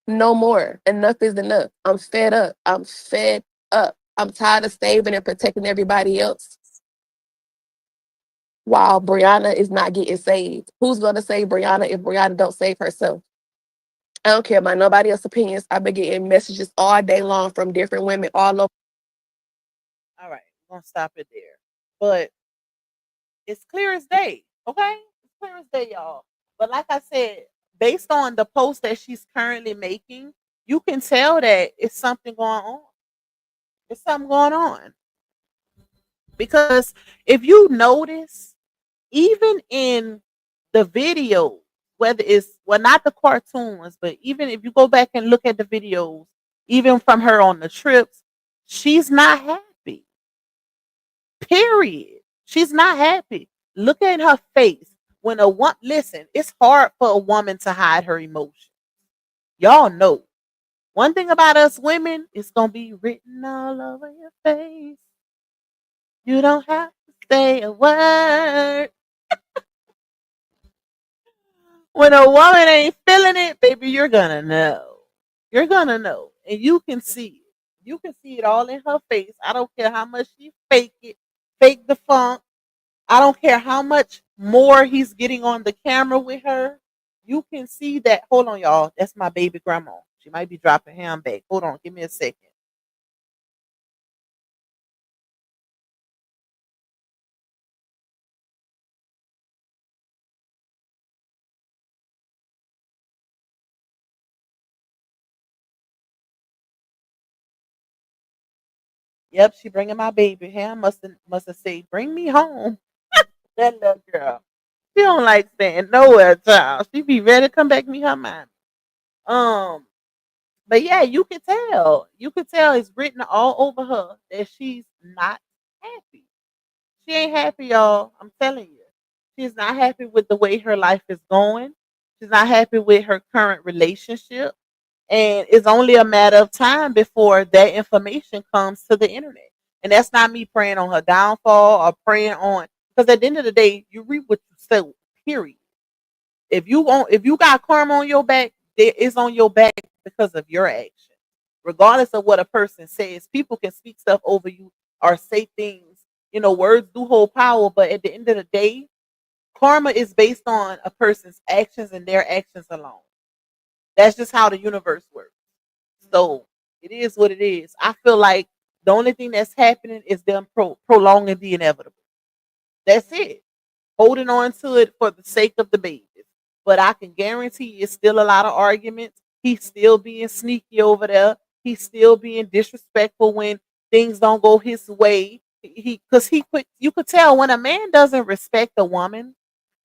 No more. Enough is enough. I'm fed up. I'm fed up. I'm tired of saving and protecting everybody else while Brianna is not getting saved. Who's gonna save Brianna if Brianna don't save herself? I don't care about nobody else's opinions. I've been getting messages all day long from different women all over. All right, we're gonna stop it there. But it's clear as day. Okay? It's clear as day, y'all. But like I said, based on the post that she's currently making, you can tell that it's something going on. It's something going on. Because if you notice, even in the video, whether it's, well, not the cartoons, but even if you go back and look at the videos, even from her on the trips, she's not happy. Period. She's not happy. Look at her face. When a woman, listen, it's hard for a woman to hide her emotions. Y'all know. One thing about us women, it's gonna be written all over your face. You don't have to say a word. When a woman ain't feeling it, baby, you're gonna know. You're gonna know. And you can see it. You can see it all in her face. I don't care how much she fake the funk. I don't care how much more he's getting on the camera with her. You can see that. Hold on, y'all. That's my baby grandma. She might be dropping ham back. Hold on. Give me a second. Yep, she bringing my baby. Ham must have said, "Bring me home." That little girl. She don't like staying nowhere, child. She be ready to come back meet her mommy. Um, but yeah, you can tell. You can tell it's written all over her that she's not happy. She ain't happy, y'all. I'm telling you. She's not happy with the way her life is going. She's not happy with her current relationship. And it's only a matter of time before that information comes to the internet. And that's not me praying on her downfall or praying on, because at the end of the day, you reap what you sow, period. If you got karma on your back, it's on your back because of your action. Regardless of what a person says, people can speak stuff over you or say things. Words do hold power, but at the end of the day, karma is based on a person's actions and their actions alone. That's just how the universe works. So it is what it is. I feel like the only thing that's happening is them prolonging the inevitable. That's it. Holding on to it for the sake of the babies. But I can guarantee it's still a lot of arguments. He's still being sneaky over there. He's still being disrespectful when things don't go his way. You could tell when a man doesn't respect a woman,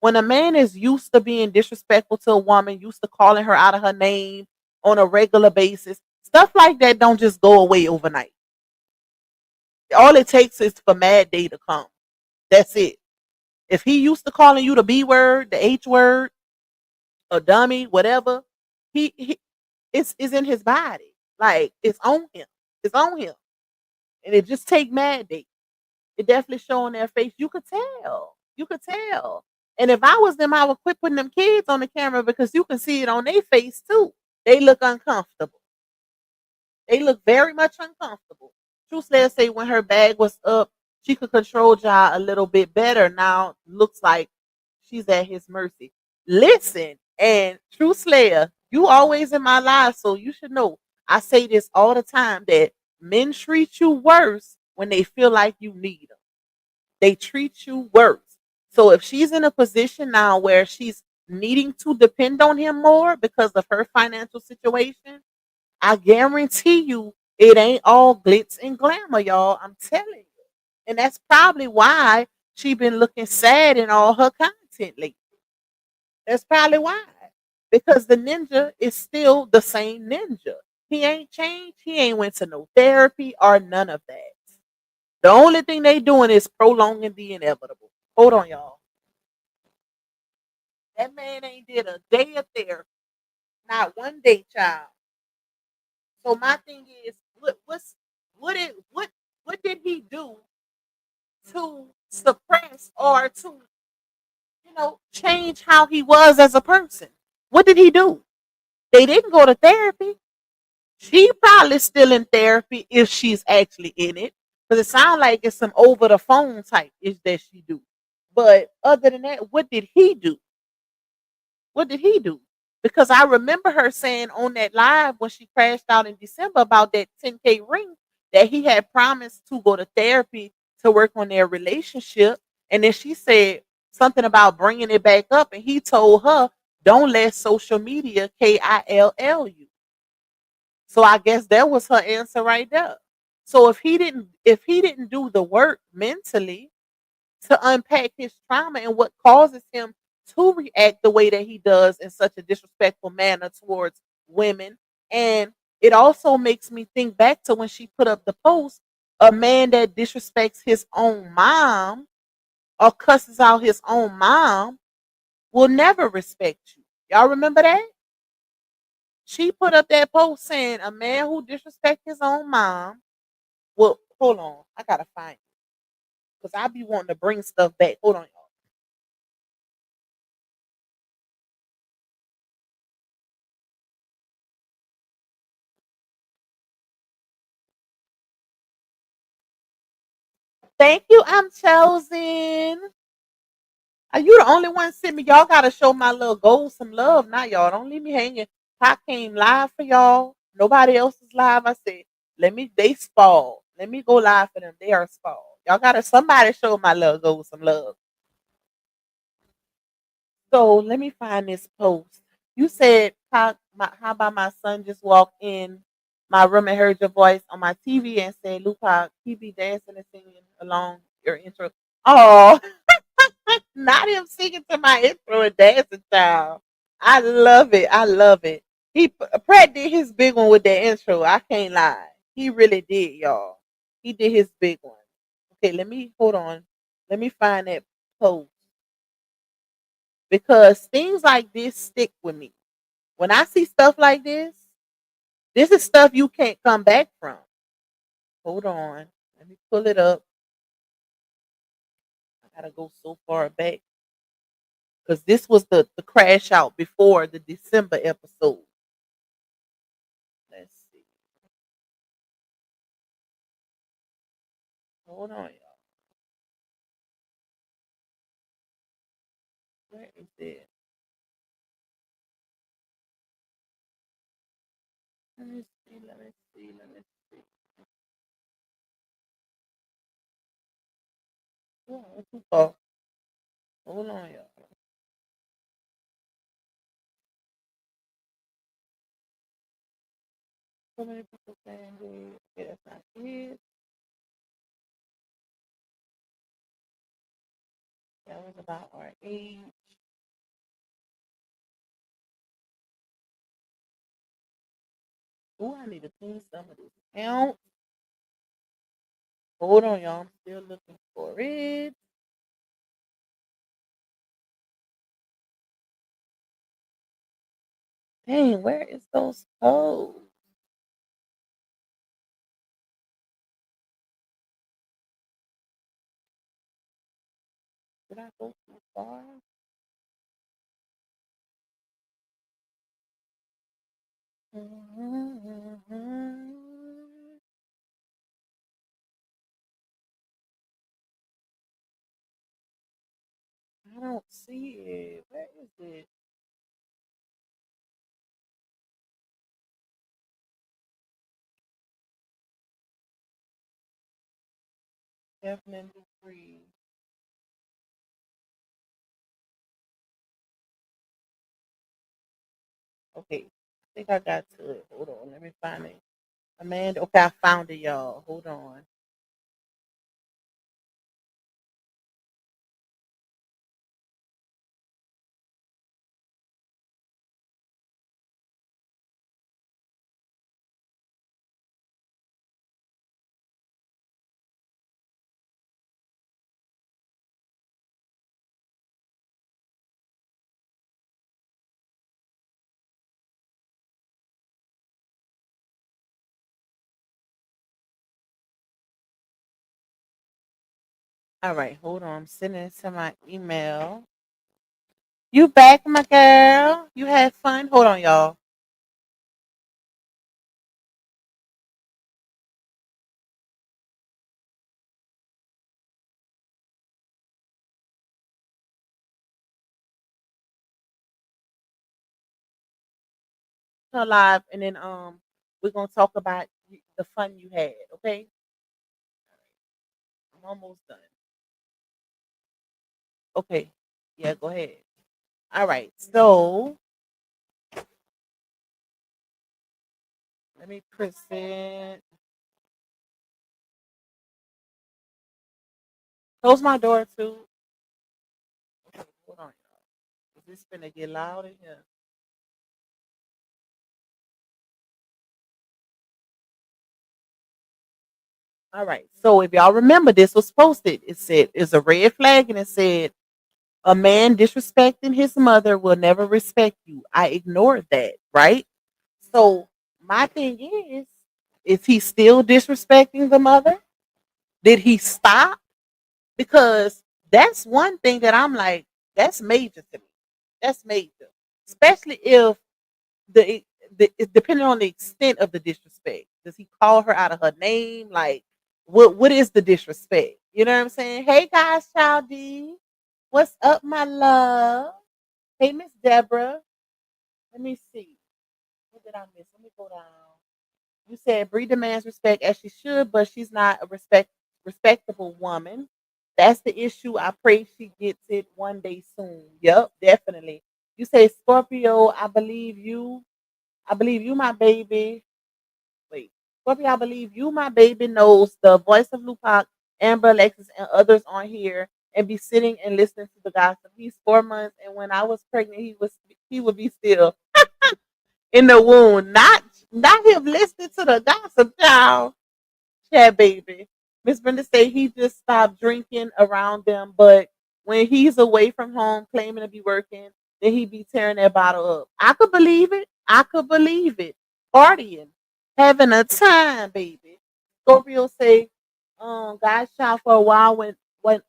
when a man is used to being disrespectful to a woman, used to calling her out of her name on a regular basis, stuff like that don't just go away overnight. All it takes is for Mad Day to come. That's it. If he used to calling you the B word, the H word, a dummy, whatever, it's in his body. Like it's on him. It's on him. And it just take Mad Day. It definitely show on their face. You could tell. You could tell. And if I was them, I would quit putting them kids on the camera because you can see it on their face too. They look uncomfortable. They look very much uncomfortable. Truth Slayer say when her bag was up, she could control Ja a little bit better. Now looks like she's at his mercy. Listen, and Truth Slayer, you always in my life, so you should know. I say this all the time that men treat you worse when they feel like you need them. They treat you worse. So if she's in a position now where she's needing to depend on him more because of her financial situation, I guarantee you it ain't all glitz and glamour, y'all. I'm telling you. And that's probably why she been looking sad in all her content lately. That's probably why. Because the ninja is still the same ninja. He ain't changed. He ain't went to no therapy or none of that. The only thing they doing is prolonging the inevitable. Hold on, y'all. That man ain't did a day of therapy. Not one day, child. So my thing is, what did he do to suppress or to change how he was as a person? What did he do? They didn't go to therapy. She probably still in therapy if she's actually in it, because it sounds like it's some over the phone type is that she do. But other than that, what did he do? What did he do? Because I remember her saying on that live when she crashed out in December about that 10K ring that he had promised to go to therapy to work on their relationship. And then she said something about bringing it back up. And he told her, don't let social media kill you. So I guess that was her answer right there. So if he didn't do the work mentally to unpack his trauma and what causes him to react the way that he does in such a disrespectful manner towards women. And it also makes me think back to when she put up the post, a man that disrespects his own mom or cusses out his own mom will never respect you. Y'all remember that? She put up that post saying a man who disrespects his own mom. Well, hold on. I gotta find it. Because I be wanting to bring stuff back. Hold on, y'all. Thank you, I'm chosen. Are you the only one sent me? Y'all gotta show my little gold some love. Not y'all. Don't leave me hanging. I came live for y'all. Nobody else is live. I said, they spoiled. Let me go live for them. They are spoiled. Y'all gotta somebody show my little gold some love. So let me find this post. You said how about my son just walked in my room and heard your voice on my TV and said, Luca, he be dancing and singing along your intro. Oh, not him singing to my intro and dancing, child. I love it. I love it. Pratt did his big one with that intro. I can't lie. He really did, y'all. He did his big one. Okay, let me hold on. Let me find that post because things like this stick with me. When I see stuff like this is stuff you can't come back from. Hold on. Let me pull it up. I gotta go so far back. Because this was the crash out before the December episode. Let's see. Hold on, y'all. Where is it? Let me see. Let me see. Let me see. Oh, too far. Hold on, y'all. So many people saying this. Okay, that's not it. That was about our age. Oh, I need to clean some of this out. Hold on, y'all. I'm still looking for it. Dang, where is those posts? Did I go too far? I don't see it. Where is it? Definitely free. Okay, I think I got to it. Hold on, let me find it. Amanda, okay, I found it, y'all. Hold on. All right, hold on. I'm sending it to my email. You back, my girl? You had fun? Hold on, y'all. Live, and then we're gonna talk about the fun you had. Okay, I'm almost done. Okay, yeah, go ahead. All right, so let me present. Close my door too. Okay, hold on, y'all. Is this gonna get loud in here? All right. So if y'all remember, this was posted. It said it's a red flag, and it said a man disrespecting his mother will never respect you. I ignored that, right? So my thing is he still disrespecting the mother? Did he stop? Because that's one thing that I'm like, that's major to me. That's major. Especially if the depending on the extent of the disrespect. Does he call her out of her name? Like, what is the disrespect? You know what I'm saying? Hey guys, Child D. What's up, my love? Hey, Miss Deborah. Let me see. What did I miss? Let me go down. You said Bree demands respect as she should, but she's not a respectable woman. That's the issue. I pray she gets it one day soon. Yep, definitely. You say Scorpio, I believe you, my baby. Wait, Scorpio, I believe you, my baby, knows the voice of Lupac, Amber, Alexis, and others on here and be sitting and listening to the gossip. He's 4 months, and when I was pregnant, he would be still in the womb. Not him listening to the gossip, child. Yeah, baby. Miss Brenda say he just stopped drinking around them, but when he's away from home claiming to be working, then he be tearing that bottle up. I could believe it. I could believe it. Partying. Having a time, baby. Scorpio say, guys child for a while when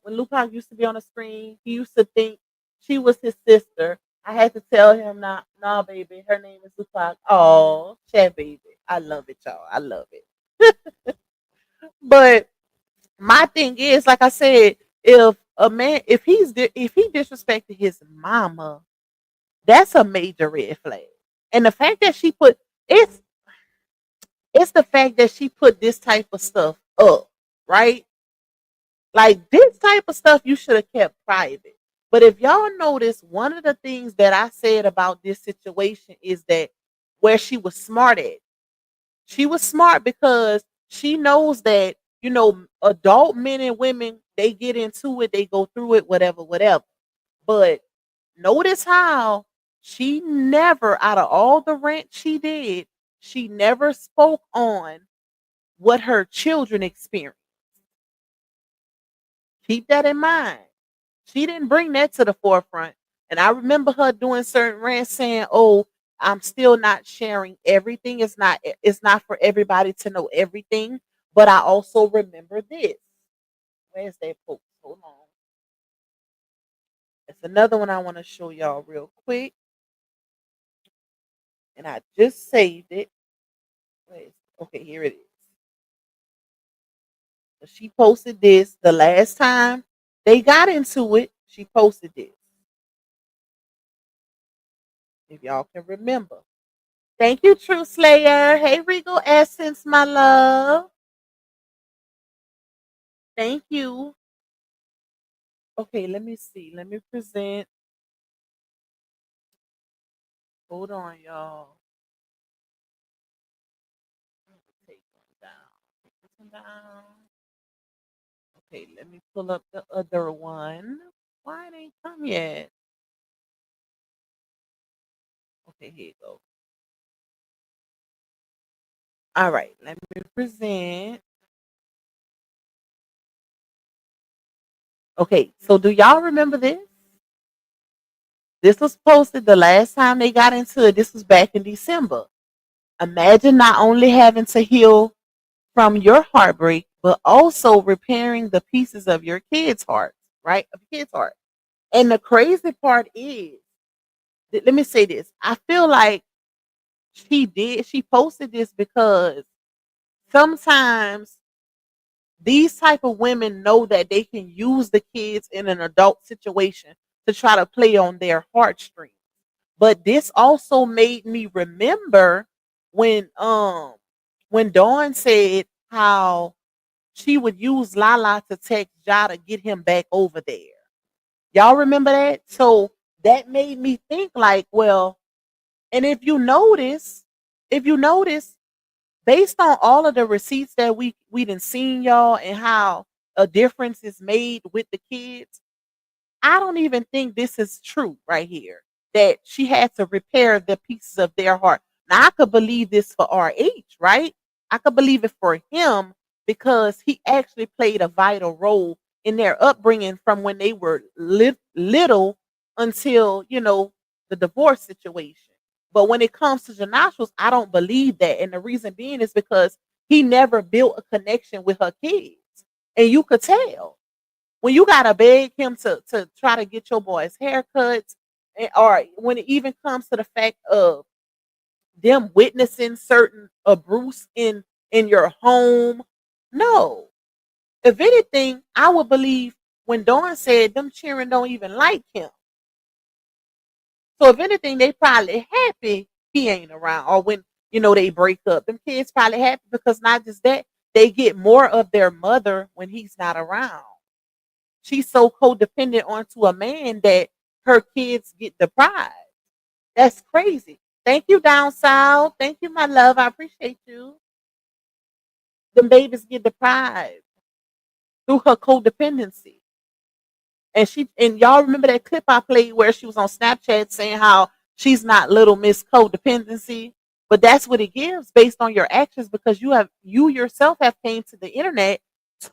Lupac used to be on the screen, he used to think she was his sister. I had to tell him, nah, baby, her name is Lupac. Oh, chat, baby. I love it, y'all. I love it. But my thing is, like I said, if a man, if he disrespected his mama, that's a major red flag. And the fact that she put it's it's the fact that she put this type of stuff up, right? Like this type of stuff you should have kept private. But if y'all notice, one of the things that I said about this situation is that where she was smart at. She was smart because she knows that, adult men and women, they get into it, they go through it, whatever, whatever. But notice how she never, out of all the rant she did, she never spoke on what her children experienced. Keep that in mind. She didn't bring that to the forefront. And I remember her doing certain rants saying, "Oh, I'm still not sharing everything. It's not for everybody to know everything." But I also remember this. Where's that post? Hold on. It's another one I want to show y'all real quick. And I just saved it. Okay, here it is. So she posted this the last time they got into it. She posted this. If y'all can remember. Thank you, True Slayer. Hey, Regal Essence, my love. Thank you. Okay, let me see. Let me present. Hold on, y'all. Take one down. Take this one down. Okay, let me pull up the other one. Why it ain't come yet? Okay, here you go. All right, let me present. Okay, so do y'all remember this? This was posted the last time they got into it. This was back in December. Imagine not only having to heal from your heartbreak, but also repairing the pieces of your kids' heart, right? Of your kids' heart. And the crazy part is, let me say this. I feel like she posted this because sometimes these type of women know that they can use the kids in an adult situation to try to play on their heartstrings. But this also made me remember when when Dawn said how she would use Lala to text Ja to get him back over there. Y'all remember that? So that made me think like, well, and if you notice, based on all of the receipts that we done seen y'all and how a difference is made with the kids, I don't even think this is true right here. That she had to repair the pieces of their heart. Now I could believe this for RH, right? I could believe it for him because he actually played a vital role in their upbringing from when they were little until the divorce situation. But when it comes to Janashos, I don't believe that. And the reason being is because he never built a connection with her kids. And you could tell. When you gotta beg him to try to get your boys haircuts, or when it even comes to the fact of them witnessing certain abuse in your home, no. If anything, I would believe when Dawn said them cheering don't even like him. So if anything, they probably happy he ain't around. Or when, they break up. Them kids probably happy because not just that, they get more of their mother when he's not around. She's so codependent onto a man that her kids get deprived. That's crazy. Thank you, down south. Thank you, my love. I appreciate you. Them babies get deprived through her codependency. And y'all remember that clip I played where she was on Snapchat saying how she's not little Miss Codependency, but that's what it gives based on your actions because you yourself have came to the internet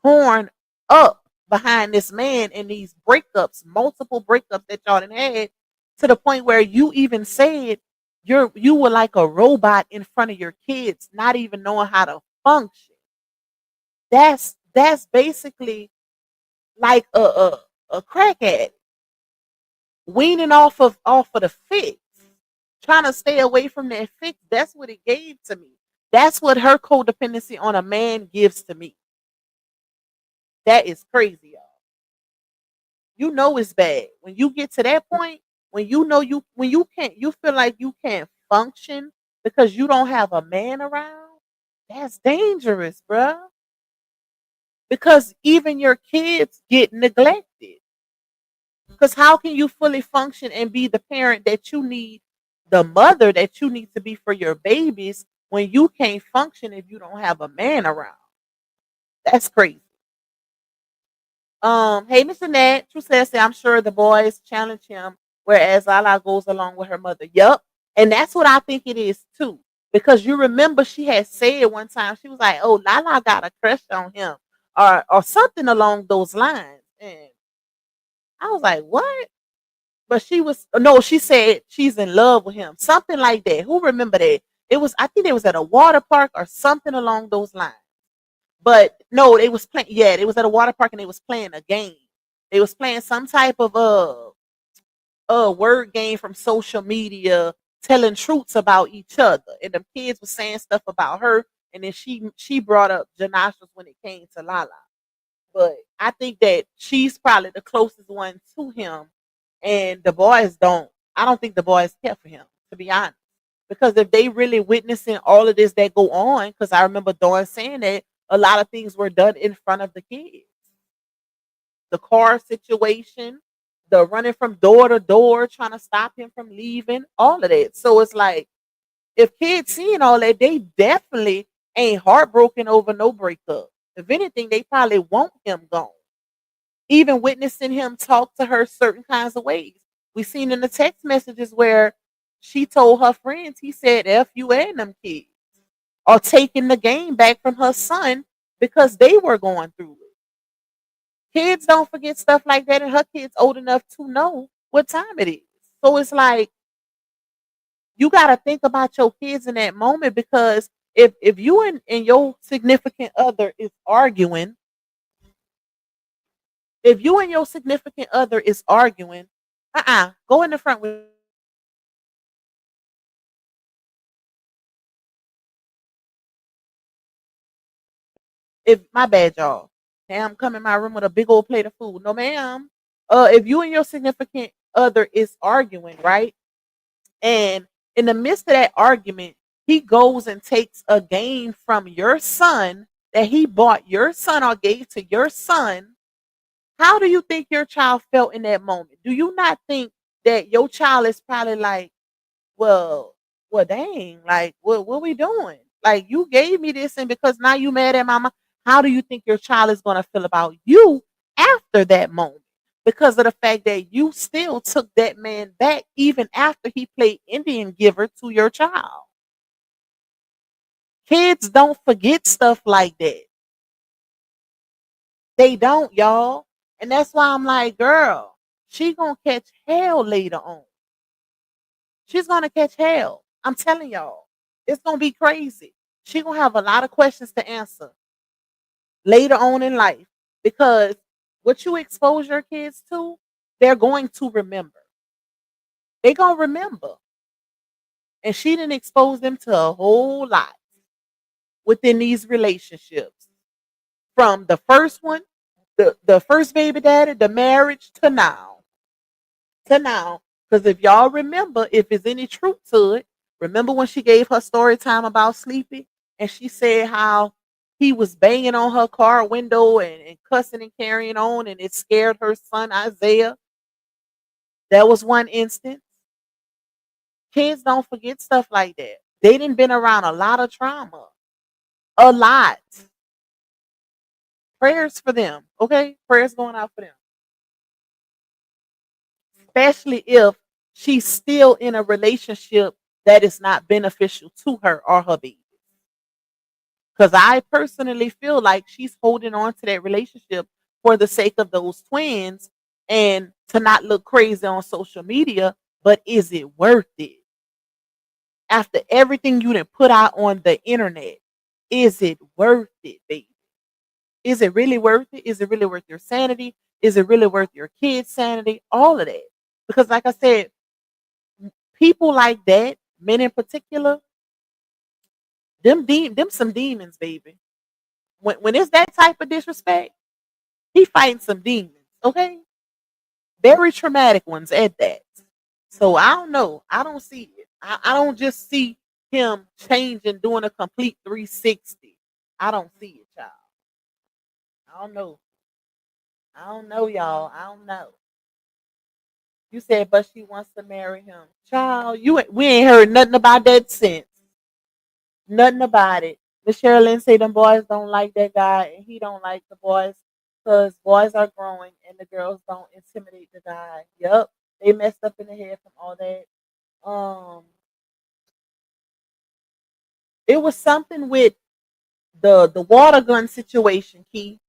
torn up behind this man in these breakups, multiple breakups that y'all done had to the point where you even said you were like a robot in front of your kids, not even knowing how to function. That's basically like a crack addict weaning off of the fix, trying to stay away from that fix. That's what it gave to me. That's what her codependency on a man gives to me. That is crazy, y'all. You know it's bad when you get to that point when you can't, you feel like you can't function because you don't have a man around. That's dangerous, bruh. Because even your kids get neglected. Because how can you fully function and be the parent that you need, the mother that you need to be for your babies when you can't function if you don't have a man around? That's crazy. Hey, Mr. Nat, True says, I'm sure the boys challenge him, whereas Lala goes along with her mother. Yup. And that's what I think it is too. Because you remember she had said one time, she was like, oh, Lala got a crush on him or something along those lines. And I was like, what? But she said she's in love with him. Something like that. Who remember that? I think it was at a water park or something along those lines. But no, it was playing. Yeah, it was at a water park and they was playing a game. They was playing some type of word game from social media, telling truths about each other. And the kids were saying stuff about her, and then she brought up Janashas when it came to Lala. But I think that she's probably the closest one to him, and the boys don't. I don't think the boys care for him, to be honest. Because if they really witnessing all of this that go on, because I remember Dawn saying that a lot of things were done in front of the kids. The car situation, the running from door to door, trying to stop him from leaving, all of that. So it's like, if kids seeing all that, they definitely ain't heartbroken over no breakup. If anything, they probably want him gone. Even witnessing him talk to her certain kinds of ways. We seen in the text messages where she told her friends, he said, F you and them kids. Or taking the game back from her son because they were going through it. Kids don't forget stuff like that, and her kids old enough to know what time it is. So it's like, you got to think about your kids in that moment, because if you and your significant other is arguing, go in the front with. If my bad, y'all. I'm coming in my room with a big old plate of food. No, ma'am. If you and your significant other is arguing, right? And in the midst of that argument, he goes and takes a game from your son that he bought your son or gave to your son. How do you think your child felt in that moment? Do you not think that your child is probably like, well, dang, like, what we doing? Like, you gave me this, and because now you mad at mama, how do you think your child is going to feel about you after that moment? Because of the fact that you still took that man back even after he played Indian giver to your child. Kids don't forget stuff like that. They don't, y'all. And that's why I'm like, girl, she gonna catch hell later on. She's gonna catch hell. I'm telling y'all, it's gonna be crazy. She gonna have a lot of questions to answer later on in life because what you expose your kids to, they're going to remember. They're gonna remember. And she didn't expose them to a whole lot within these relationships. From the first one, the first baby daddy, the marriage to now. To now. Because if y'all remember, if there's any truth to it, remember when she gave her story time about Sleepy and she said how he was banging on her car window and cussing and carrying on and it scared her son Isaiah. That was one instance. Kids don't forget stuff like that. They didn't been around a lot of trauma. A lot. Prayers for them. Okay? Prayers going out for them. Especially if she's still in a relationship that is not beneficial to her or her baby. Because I personally feel like she's holding on to that relationship for the sake of those twins and to not look crazy on social media. But is it worth it? After everything you done put out on the internet, is it worth it, baby? Is it really worth it? Is it really worth your sanity? Is it really worth your kids' sanity? All of that. Because, like I said, people like that, men in particular, them some demons, baby. When it's that type of disrespect, he fighting some demons, okay? Very traumatic ones at that. So I don't know. I don't see it. I don't just see him changing, doing a complete 360. I don't see it, y'all. I don't know. I don't know, y'all. I don't know. You said, but she wants to marry him. Child, we ain't heard nothing about that since. Nothing about it. Miss Sherilyn say them boys don't like that guy and he don't like the boys because boys are growing and the girls don't intimidate the guy. Yep. They messed up in the head from all that. It was something with the water gun situation, Key.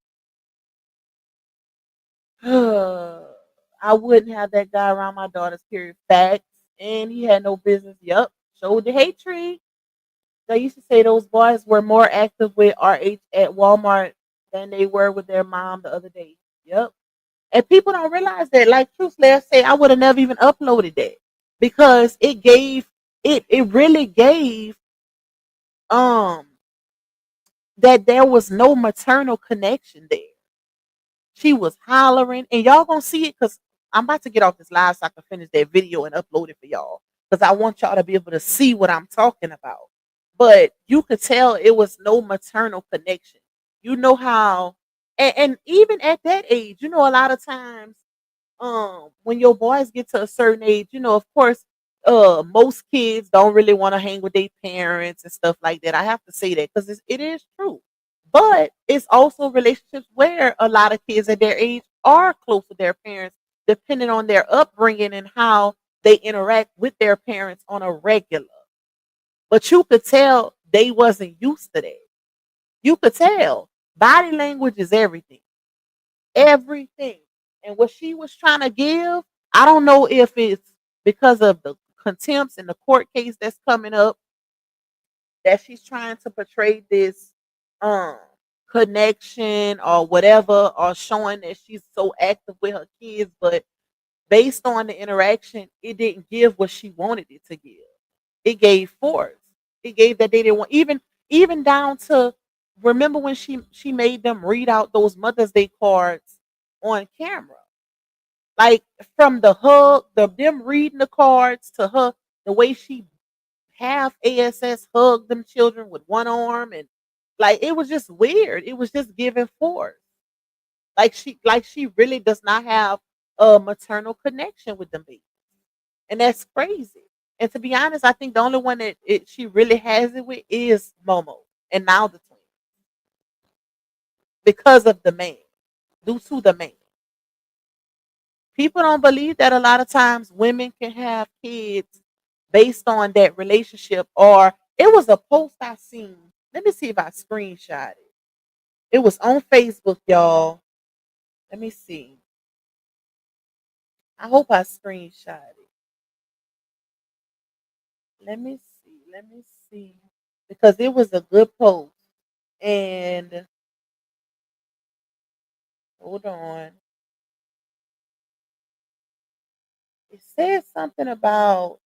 I wouldn't have that guy around my daughter's period. Facts. And he had no business. Yep. Showed the hatred. They used to say those boys were more active with RH at Walmart than they were with their mom the other day. Yep. And people don't realize that. Like truthfully, I say I would have never even uploaded that because it really gave um that there was no maternal connection there. She was hollering, and y'all gonna see it because I'm about to get off this live so I can finish that video and upload it for y'all because I want y'all to be able to see what I'm talking about. But you could tell it was no maternal connection. You know how, and even at that age, you know, a lot of times, when your boys get to a certain age, you know, of course, most kids don't really want to hang with their parents and stuff like that. I have to say that because it is true. But it's also relationships where a lot of kids at their age are close to their parents, depending on their upbringing and how they interact with their parents on a regular. But you could tell they wasn't used to that. You could tell. Body language is everything. Everything. And what she was trying to give, I don't know if it's because of the contempts and the court case that's coming up that she's trying to portray this um connection or whatever or showing that she's so active with her kids, but based on the interaction, it didn't give what she wanted it to give. It gave force. It gave that they didn't want even down to remember when she made them read out those Mother's Day cards on camera. Like from the hug, them reading the cards to her, the way she half ASS hugged them children with one arm and like it was just weird. It was just giving force. Like she really does not have a maternal connection with them babies. And that's crazy. And to be honest, I think the only one that she really has it with is Momo and now the twins because of the man, due to the man. People don't believe that a lot of times women can have kids based on that relationship. Or it was a post I seen. Let me see if I screenshot it. It was on Facebook, y'all. Let me see. I hope I screenshot it. Let me see. let me see. Because it was a good post. And hold on. It said something about,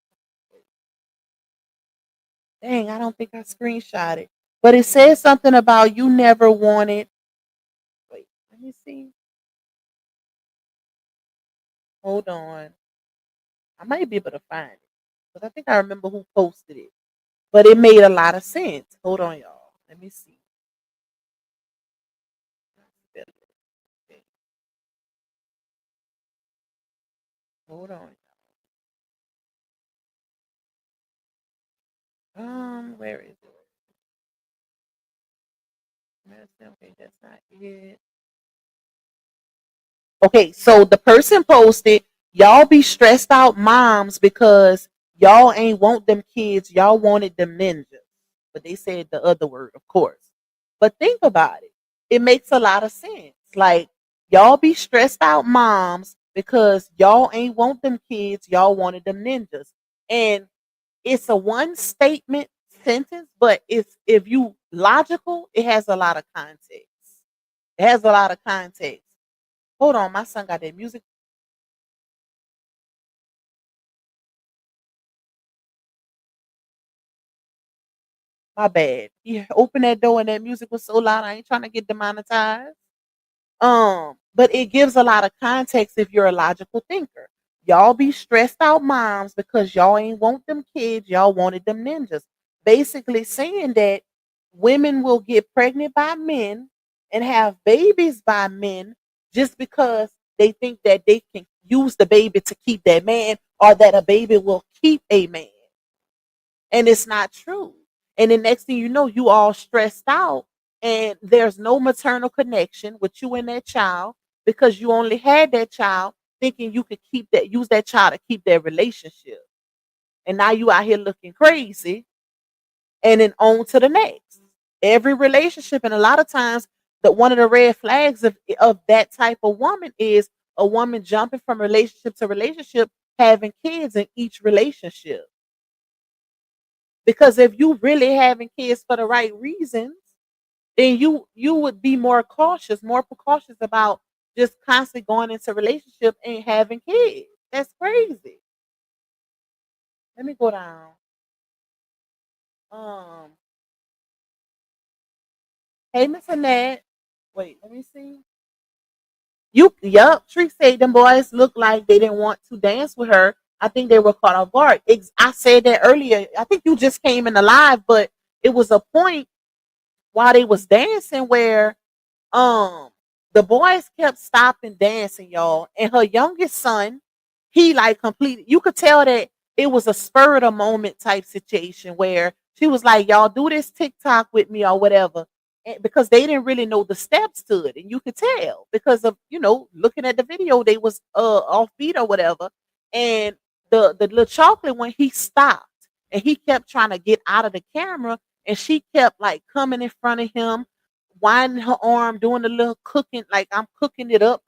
dang, I don't think I screenshot it. But it said something about you never wanted. Wait, let me see. Hold on. I might be able to find it. Because I think I remember who posted it. But it made a lot of sense. Hold on, y'all. Let me see. Hold on. Where is it? Okay, that's not it. Okay, so the person posted, y'all be stressed out moms because y'all ain't want them kids, y'all wanted them ninjas. But they said the other word, of course. But think about it. It makes a lot of sense. Like, y'all be stressed out moms because y'all ain't want them kids, y'all wanted them ninjas. And it's a one statement sentence, but it's if you logical, it has a lot of context. It has a lot of context. Hold on, my son got that music. My bad. He opened that door and that music was so loud. I ain't trying to get demonetized. But it gives a lot of context if you're a logical thinker. Y'all be stressed out moms because y'all ain't want them kids, y'all wanted them ninjas. Basically saying that women will get pregnant by men and have babies by men just because they think that they can use the baby to keep that man or that a baby will keep a man. And it's not true. And the next thing you know, you all stressed out and there's no maternal connection with you and that child because you only had that child thinking you could keep that, use that child to keep that relationship. And now you out here looking crazy and then on to the next. Every relationship, and a lot of times that one of the red flags of that type of woman is a woman jumping from relationship to relationship, having kids in each relationship. Because if you really having kids for the right reasons, then you would be more cautious, more precautious about just constantly going into relationship and having kids. That's crazy. Let me go down. Um, hey Miss Annette. Wait, let me see. Yup, Tree said them boys looked like they didn't want to dance with her. I think they were caught off guard. I said that earlier. I think you just came in the live, but it was a point while they was dancing where um the boys kept stopping dancing, y'all, and her youngest son, he like completely, you could tell that it was a spur of the moment type situation where she was like, y'all do this TikTok with me or whatever, and because they didn't really know the steps to it, and you could tell because of, looking at the video, they was offbeat or whatever. And the little chocolate, when he stopped and he kept trying to get out of the camera, and she kept like coming in front of him, winding her arm, doing the little cooking, like I'm cooking it up.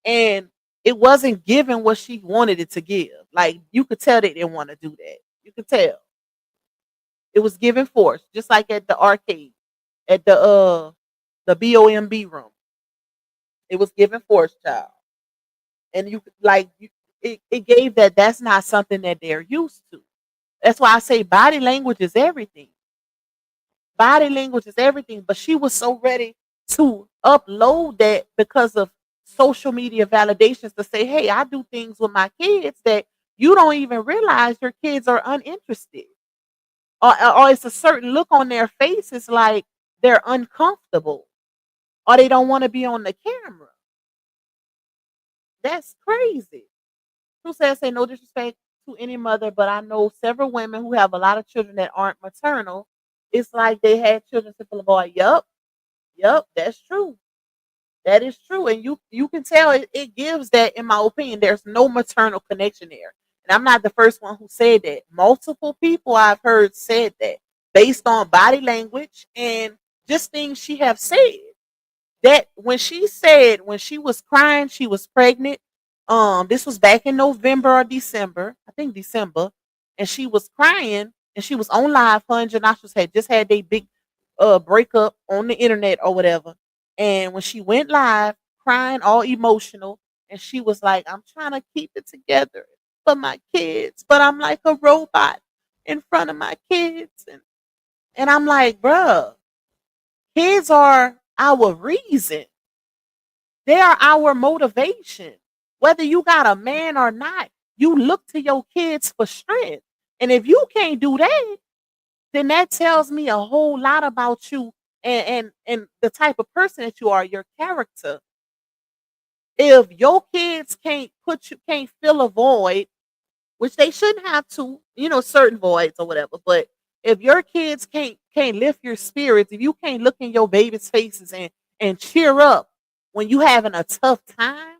And it wasn't giving what she wanted it to give. Like you could tell they didn't want to do that. You could tell. It was giving force, just like at the arcade, at the BOMB room. It was giving force, child. And it gave that's not something that they're used to. That's why I say body language is everything. Body language is everything. But she was so ready to upload that because of social media validations to say, hey, I do things with my kids that you don't even realize your kids are uninterested. Or it's a certain look on their faces like they're uncomfortable or they don't want to be on the camera. That's crazy. Who says, say no disrespect to any mother, but I know several women who have a lot of children that aren't maternal. It's like they had children to the boy. Yup, that's true. That is true. And you can tell it gives that, in my opinion, there's no maternal connection there. And I'm not the first one who said that. Multiple people I've heard said that based on body language and just things she have said. That when she said when she was crying, she was pregnant. This was back in November or December, I think December, and she was crying. and she was on live. Her and Janashas had just had their big breakup on the internet or whatever. And when she went live, crying, all emotional, and she was like, I'm trying to keep it together for my kids, but I'm like a robot in front of my kids. And I'm like, bruh, kids are our reason. They are our motivation. Whether you got a man or not, you look to your kids for strength. And if you can't do that, then that tells me a whole lot about you and the type of person that you are, your character. If your kids can't fill a void, which they shouldn't have to, certain voids or whatever, but if your kids can't lift your spirits, if you can't look in your baby's faces and cheer up when you having a tough time,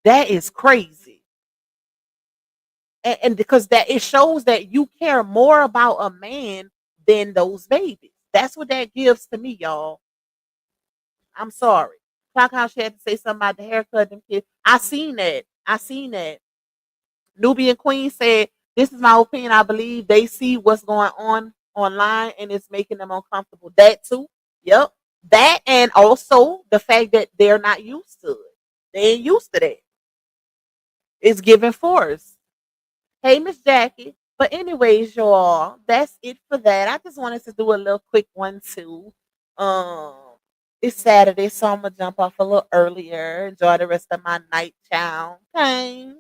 that is crazy. And because that it shows that you care more about a man than those babies. That's what that gives to me, y'all. I'm sorry. Clock how she had to say something about the haircut them kids. I seen that. Nubian Queen said, this is my opinion. I believe they see what's going on online and it's making them uncomfortable. That too. Yep. That, and also the fact that they're not used to it. They ain't used to that. It's giving force. Hey, Miss Jackie. But anyways, y'all, that's it for that. I just wanted to do a little quick one too. It's Saturday, so I'm gonna jump off a little earlier. Enjoy the rest of my night, child. Okay.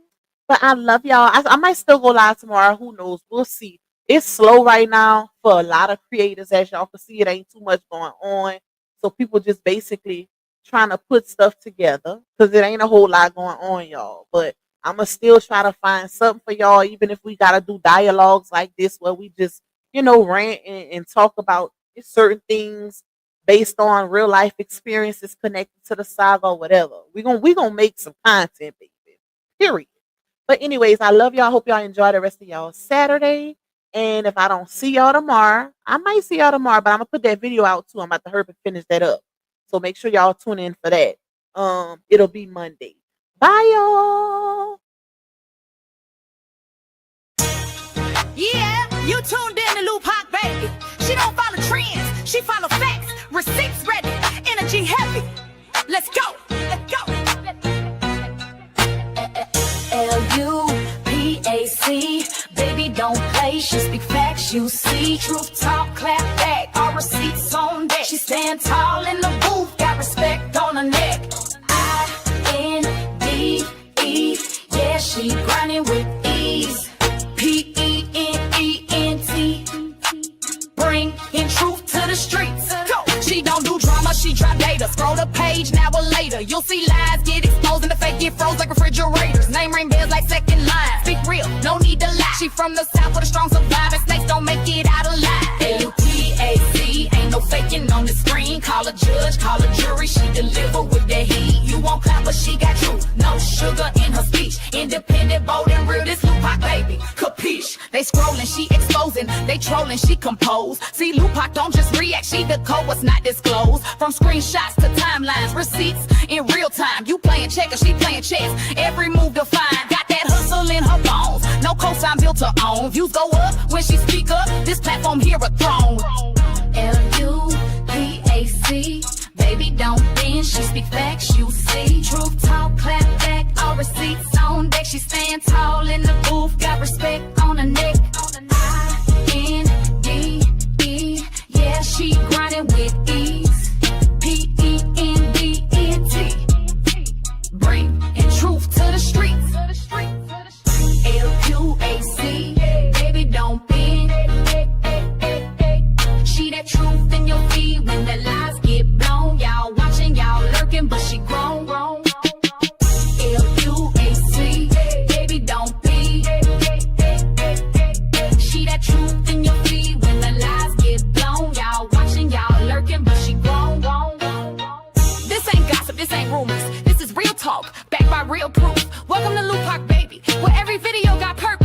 But I love y'all. I might still go live tomorrow. Who knows? We'll see. It's slow right now for a lot of creators. As y'all can see, it ain't too much going on. So people just basically trying to put stuff together because it ain't a whole lot going on, y'all. But I'm going to still try to find something for y'all, even if we got to do dialogues like this where we just, rant and talk about certain things based on real life experiences connected to the saga or whatever. We gonna make some content, baby. Period. But anyways, I love y'all. Hope y'all enjoy the rest of y'all Saturday. And if I don't see y'all tomorrow, I might see y'all tomorrow, but I'm gonna put that video out too. I'm about to hurry and finish that up. So make sure y'all tune in for that. It'll be Monday. Bye, y'all. Yeah, you tuned in to Lou Pac, baby. She don't follow trends, she follow facts. Receipts ready, energy heavy. Let's go, let's go. L-U-P-A-C, baby don't play, she speak facts, you see. Truth talk, clap back, all receipts on deck. She stand tall in the booth, got respect on her neck. I-N-D-E, yeah, she grinding with ease. P-E-N-E-N-T, bringing truth to the streets. Go. She don't do drama, she drop data. Scroll the page, now or later. You'll see lies get exposed and the fake get froze like refrigerators. Name ring bells like second line. Speak real, no need to lie. She from the south with a strong survivor. Snakes don't make it out alive. L-U-P-A-C, ain't no faking on the screen. Call a judge, call a jury, she deliver with that heat. You won't clap, but she got truth. No sugar in her speech. Independent, bold and real, this Lou Pac, baby. Capiche? They scrolling, she exposing. They trolling, she compose. See, Lou Pac don't just react, she decode what's not disclosed. From screenshots to timelines, receipts in real time. You playing checkers, she playing chess. Every move defined, got that hustle in her bones. No cosign built to own. Views go up when she speak up. This platform here a throne. L-U-P-A-C, baby don't bend, she speak facts, you see. Truth talk, clap back, all receipts on deck. She stand tall in the booth, got respect on her neck. I-N-D-E, yeah, she grinding with ease. P-E-N-D-N-T, bringing truth to the streets. L-Q-A-C, baby don't bend. She that truth in your feed when the lies get blown. Y'all watching, y'all lurking, but she grown. L-U-A-C, baby don't be. She that truth in your feed when the lies get blown. Y'all watching, y'all lurking, but she grown. This ain't gossip, this ain't rumors. This is real talk, backed by real proof. Welcome to Lou Pac, baby, where every video got purpose.